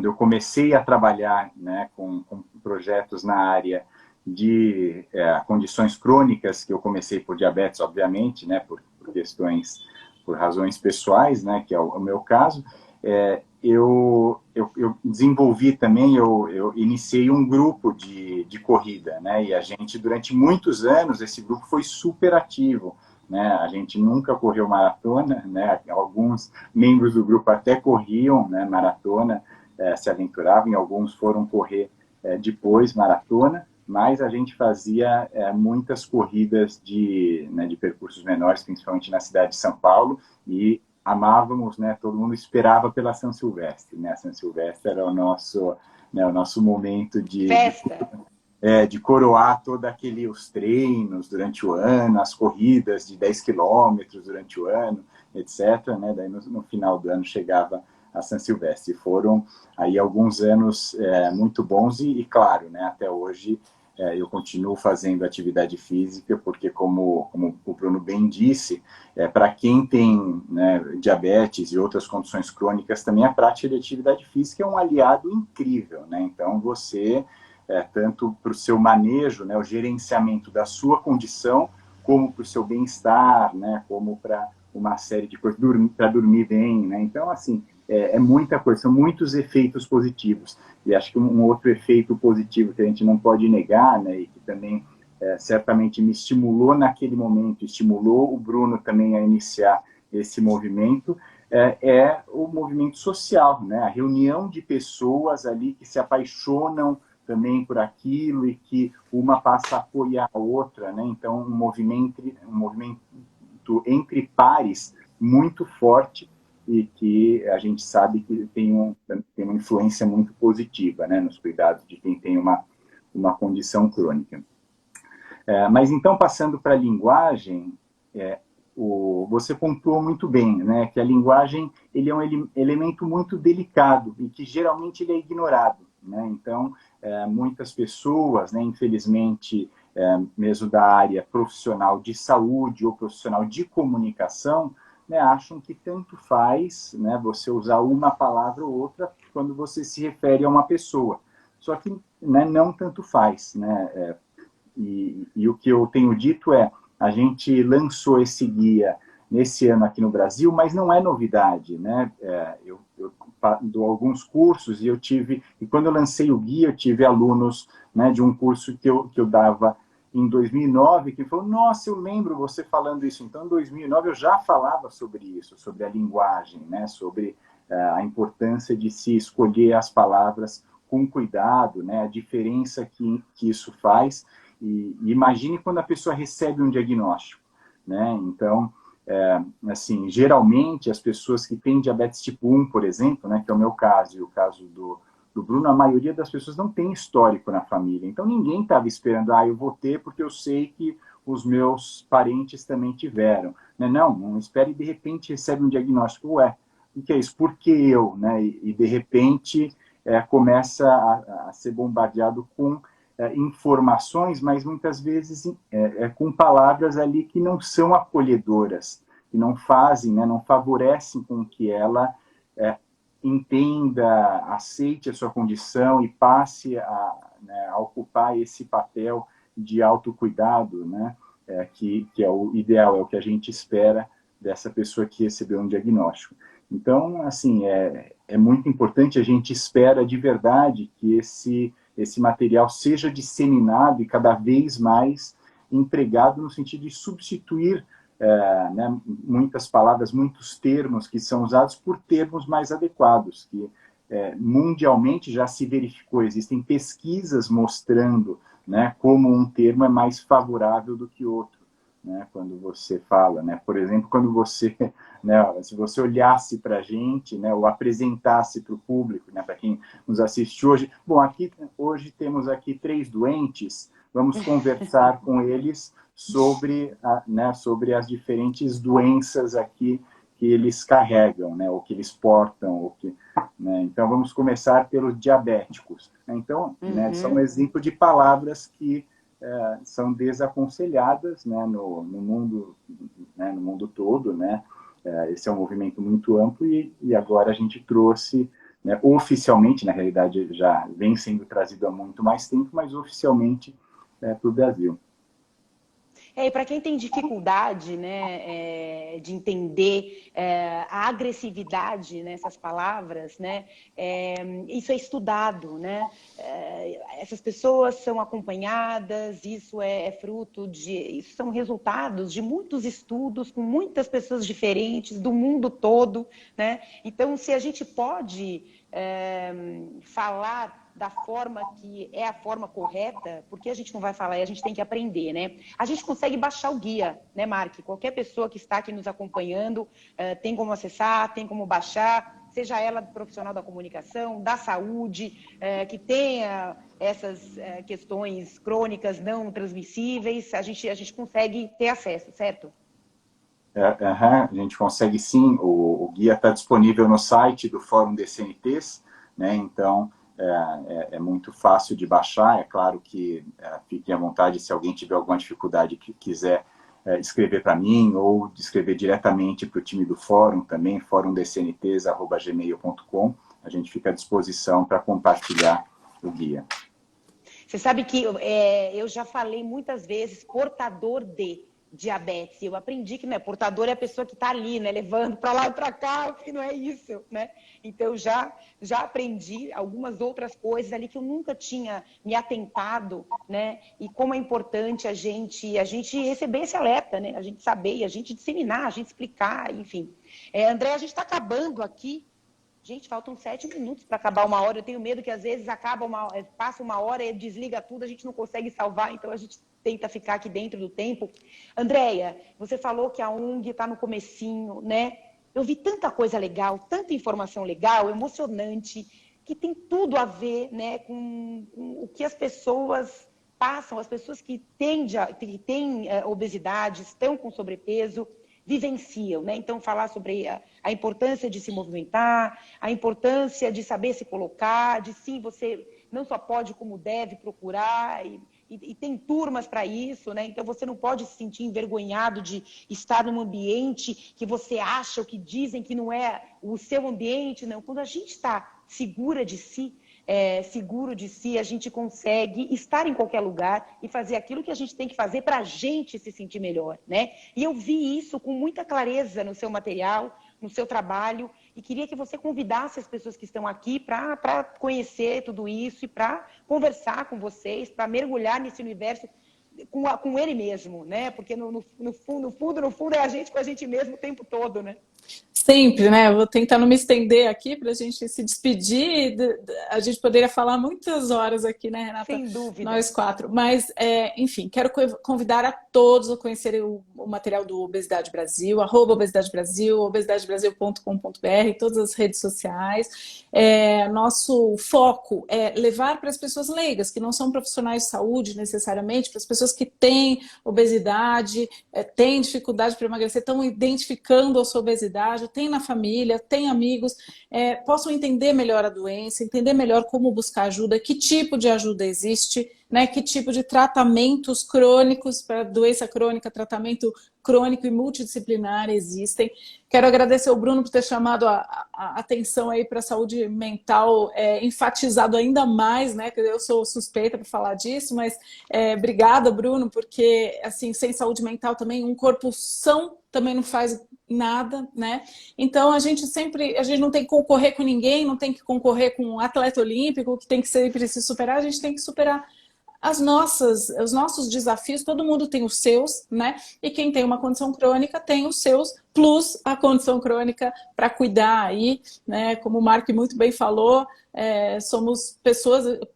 eu comecei a trabalhar, né, com projetos na área de condições crônicas, que eu comecei por diabetes, obviamente, né, por razões pessoais, né, que é o meu caso, eu desenvolvi também, eu iniciei um grupo de corrida, né, e a gente, durante muitos anos, esse grupo foi super ativo, né, a gente nunca correu maratona, né, alguns membros do grupo até corriam, né, maratona, se aventuravam, e alguns foram correr depois maratona, mas a gente fazia muitas corridas de percursos menores, principalmente na cidade de São Paulo, e amávamos, né, todo mundo esperava pela São Silvestre, né, a São Silvestre era o nosso momento Festa. De coroar todos os treinos durante o ano, as corridas de 10 quilômetros durante o ano, etc. Né? Daí no final do ano chegava a São Silvestre. Foram aí alguns anos muito bons e claro, né, até hoje eu continuo fazendo atividade física, porque como o Bruno bem disse, para quem tem, né, diabetes e outras condições crônicas, também a prática de atividade física é um aliado incrível, né? Então você tanto para o seu manejo, né, o gerenciamento da sua condição, como para o seu bem-estar, né, como para uma série de coisas, para dormir bem, né? Então, assim, é muita coisa, são muitos efeitos positivos. E acho que um outro efeito positivo que a gente não pode negar, né, e que também certamente me estimulou naquele momento, estimulou o Bruno também a iniciar esse movimento, o movimento social, né? A reunião de pessoas ali que se apaixonam também por aquilo e que uma passa a apoiar a outra, né? Então, um movimento entre pares muito forte e que a gente sabe que tem uma influência muito positiva, né, nos cuidados de quem tem uma condição crônica. Mas então, passando para a linguagem, você pontuou muito bem, né, que a linguagem ele é um elemento muito delicado e que geralmente ele é ignorado, né? Então, muitas pessoas, né, infelizmente, mesmo da área profissional de saúde ou profissional de comunicação, né, acham que tanto faz, né, você usar uma palavra ou outra quando você se refere a uma pessoa. Só que, né, não tanto faz, né? E o que eu tenho dito a gente lançou esse guia nesse ano aqui no Brasil, mas não é novidade, né? Eu dou alguns cursos e quando eu lancei o guia, eu tive alunos, né, de um curso que eu dava em 2009, que falou, nossa, eu lembro você falando isso. Então, em 2009, eu já falava sobre isso, sobre a linguagem, né, sobre a importância de se escolher as palavras com cuidado, né, a diferença que isso faz. E imagine quando a pessoa recebe um diagnóstico, né? Então, assim, geralmente as pessoas que têm diabetes tipo 1, por exemplo, né, que é o meu caso e o caso do Bruno, a maioria das pessoas não tem histórico na família. Então, ninguém estava esperando, eu vou ter porque eu sei que os meus parentes também tiveram. Né? Não espere e de repente recebe um diagnóstico. Ué, o que é isso? Por que eu? Né? E de repente começa a ser bombardeado com informações, mas muitas vezes com palavras ali que não são acolhedoras, que não fazem, né, não favorecem com que ela entenda, aceite a sua condição e passe a ocupar esse papel de autocuidado, né, que é o ideal, é o que a gente espera dessa pessoa que recebeu um diagnóstico. Então, assim, é muito importante, a gente espera de verdade que esse material seja disseminado e cada vez mais empregado no sentido de substituir né, muitas palavras, muitos termos que são usados por termos mais adequados, que mundialmente já se verificou, existem pesquisas mostrando, né, como um termo é mais favorável do que outro, né, quando você fala, né, por exemplo, quando você, né, se você olhasse para a gente, né, ou apresentasse para o público, né, para quem nos assiste hoje, bom, hoje temos aqui 3 doentes, vamos conversar com eles sobre, né, sobre as diferentes doenças aqui que eles carregam, né, ou que eles portam, ou que, né, então vamos começar pelos diabéticos. Então, né, são um exemplo de palavras que são desaconselhadas, né, no mundo, né, no mundo todo, né, esse é um movimento muito amplo e agora a gente trouxe, né, oficialmente, na realidade já vem sendo trazido há muito mais tempo, mas oficialmente para o Brasil. E para quem tem dificuldade, né, de entender a agressividade nessas palavras, né, isso é estudado, né? Essas pessoas são acompanhadas, isso é fruto isso são resultados de muitos estudos com muitas pessoas diferentes do mundo todo, né? Então, se a gente pode falar da forma que é a forma correta, porque a gente não vai falar e a gente tem que aprender, né? A gente consegue baixar o guia, né, Mark? Qualquer pessoa que está aqui nos acompanhando tem como acessar, tem como baixar, seja ela profissional da comunicação, da saúde, que tenha essas questões crônicas não transmissíveis, a gente consegue ter acesso, certo? A gente consegue sim, o guia está disponível no site do Fórum DCNTs, né? Então é muito fácil de baixar. É claro que fiquem à vontade se alguém tiver alguma dificuldade que quiser escrever para mim ou escrever diretamente para o time do Fórum também, forumdcnts@gmail.com. A gente fica à disposição para compartilhar o guia. Você sabe que eu já falei muitas vezes portador de diabetes. Eu aprendi que não é portador, é a pessoa que está ali, né, levando para lá e para cá, que não é isso, né? Então já aprendi algumas outras coisas ali que eu nunca tinha me atentado, né? E como é importante a gente receber esse alerta, né? A gente saber, a gente disseminar, a gente explicar, enfim. André, a gente está acabando aqui. Gente, faltam 7 minutos para acabar 1 hora. Eu tenho medo que às vezes passa 1 hora e desliga tudo, a gente não consegue salvar, então a gente tenta ficar aqui dentro do tempo. Andréia, você falou que a ONG está no comecinho, né? Eu vi tanta coisa legal, tanta informação legal, emocionante, que tem tudo a ver, né, com o que as pessoas passam, as pessoas que têm obesidade, estão com sobrepeso, vivenciam, né? Então, falar sobre a importância de se movimentar, a importância de saber se colocar, de sim, você não só pode, como deve procurar, e tem turmas para isso, né? Então você não pode se sentir envergonhado de estar num ambiente que você acha ou que dizem que não é o seu ambiente, não. Quando a gente está seguro de si, a gente consegue estar em qualquer lugar e fazer aquilo que a gente tem que fazer para a gente se sentir melhor, né? E eu vi isso com muita clareza no seu material, no seu trabalho, e queria que você convidasse as pessoas que estão aqui para conhecer tudo isso e para conversar com vocês, para mergulhar nesse universo com ele mesmo, né? Porque no fundo é a gente com a gente mesmo o tempo todo, né? Sempre, né? Eu vou tentar não me estender aqui para a gente se despedir. A gente poderia falar muitas horas aqui, né, Renata? Sem dúvida. Nós 4. Mas, enfim, quero convidar a todos a conhecerem o material do Obesidade Brasil, @Obesidade Brasil, obesidadebrasil.com.br, todas as redes sociais. Nosso foco é levar para as pessoas leigas, que não são profissionais de saúde necessariamente, para as pessoas que têm obesidade, têm dificuldade para emagrecer, estão identificando a sua obesidade, tem na família, tem amigos, possam entender melhor a doença, entender melhor como buscar ajuda, que tipo de ajuda existe, né, que tipo de tratamentos crônicos para doença crônica, tratamento crônico e multidisciplinar existem. Quero agradecer ao Bruno por ter chamado a atenção aí para a saúde mental, enfatizado ainda mais, né, que eu sou suspeita para falar disso, mas obrigada, Bruno, porque assim, sem saúde mental também, um corpo são também não faz nada, né? Então a gente não tem que concorrer com ninguém, não tem que concorrer com um atleta olímpico, que tem que sempre se superar, a gente tem que superar os nossos desafios, todo mundo tem os seus, né? E quem tem uma condição crônica tem os seus, plus a condição crônica para cuidar aí, né? Como o Mark muito bem falou, somos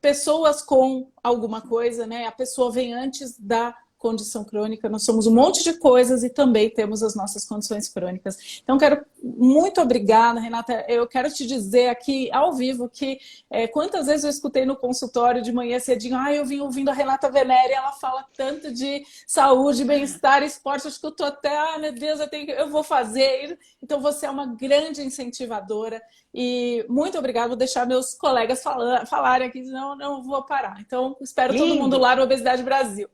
pessoas com alguma coisa, né? A pessoa vem antes da condição crônica, nós somos um monte de coisas e também temos as nossas condições crônicas. Então, muito obrigada, Renata. Eu quero te dizer aqui, ao vivo, que quantas vezes eu escutei no consultório de manhã cedinho, eu vim ouvindo a Renata Venere, ela fala tanto de saúde, bem-estar, esporte, acho que eu estou até, meu Deus, eu vou fazer. Então, você é uma grande incentivadora e muito obrigada. Vou deixar meus colegas falarem aqui, senão não vou parar. Então, espero todo mundo lá no Obesidade Brasil.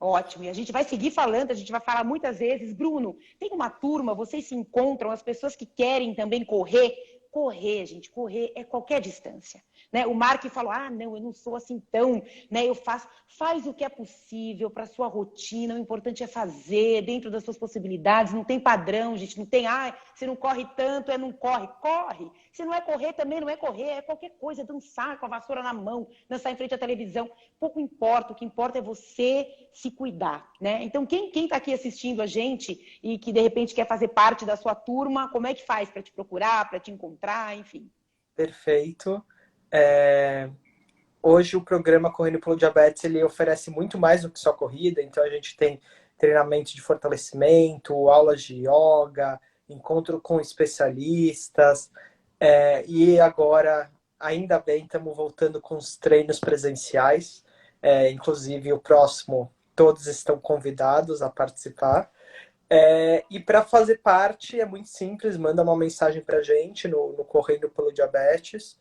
Ótimo, e a gente vai seguir falando, a gente vai falar muitas vezes. Bruno, tem uma turma, vocês se encontram, as pessoas que querem também correr, gente, correr é qualquer distância. Né? O Mark falou, não, eu não sou assim tão, né? Faz o que é possível para a sua rotina, o importante é fazer dentro das suas possibilidades, não tem padrão, gente, não tem, se não corre tanto, não corre. Corre! Se não é correr, também não é correr, é qualquer coisa, dançar com a vassoura na mão, dançar em frente à televisão, pouco importa, o que importa é você se cuidar, né? Então, quem está aqui assistindo a gente e que de repente quer fazer parte da sua turma, como é que faz para te procurar, para te encontrar, enfim? Perfeito. Hoje o programa Correndo pelo Diabetes ele oferece muito mais do que só corrida, então a gente tem treinamento de fortalecimento, aulas de yoga, encontro com especialistas, e agora, ainda bem, estamos voltando com os treinos presenciais, inclusive o próximo, todos estão convidados a participar. E para fazer parte é muito simples, manda uma mensagem para a gente no Correndo pelo Diabetes,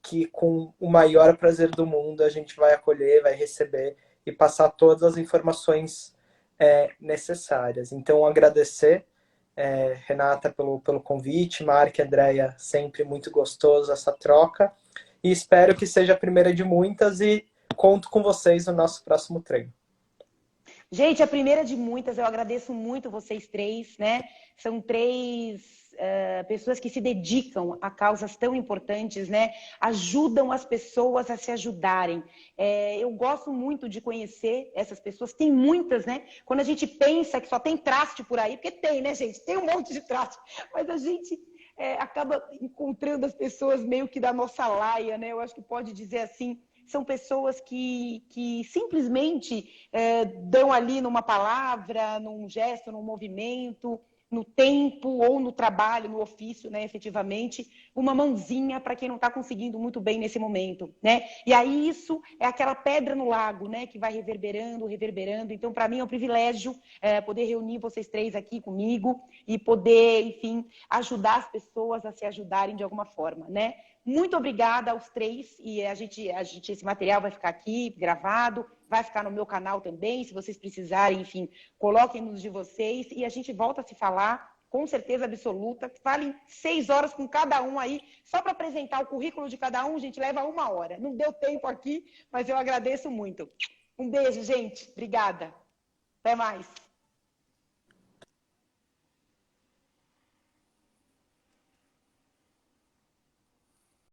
que com o maior prazer do mundo a gente vai acolher, vai receber e passar todas as informações necessárias. Então, agradecer, Renata, pelo convite, Mark, Andréia, sempre muito gostoso essa troca, e espero que seja a primeira de muitas e conto com vocês no nosso próximo treino. Gente, a primeira de muitas, eu agradeço muito vocês três, né? São três pessoas que se dedicam a causas tão importantes, né? Ajudam as pessoas a se ajudarem. Eu gosto muito de conhecer essas pessoas, tem muitas, né? Quando a gente pensa que só tem traste por aí, porque tem, né, gente? Tem um monte de traste, mas a gente acaba encontrando as pessoas meio que da nossa laia, né? Eu acho que pode dizer assim, são pessoas que simplesmente dão ali numa palavra, num gesto, num movimento, no tempo ou no trabalho, no ofício, né, efetivamente, uma mãozinha para quem não está conseguindo muito bem nesse momento, né? E aí isso é aquela pedra no lago, né, que vai reverberando, reverberando. Então, para mim é um privilégio poder reunir vocês três aqui comigo e poder, enfim, ajudar as pessoas a se ajudarem de alguma forma, né? Muito obrigada aos três, e esse material vai ficar aqui gravado, vai ficar no meu canal também, se vocês precisarem, enfim, coloquem nos de vocês, e a gente volta a se falar, com certeza absoluta. Falem 6 horas com cada um aí, só para apresentar o currículo de cada um, gente, leva 1 hora. Não deu tempo aqui, mas eu agradeço muito. Um beijo, gente. Obrigada. Até mais.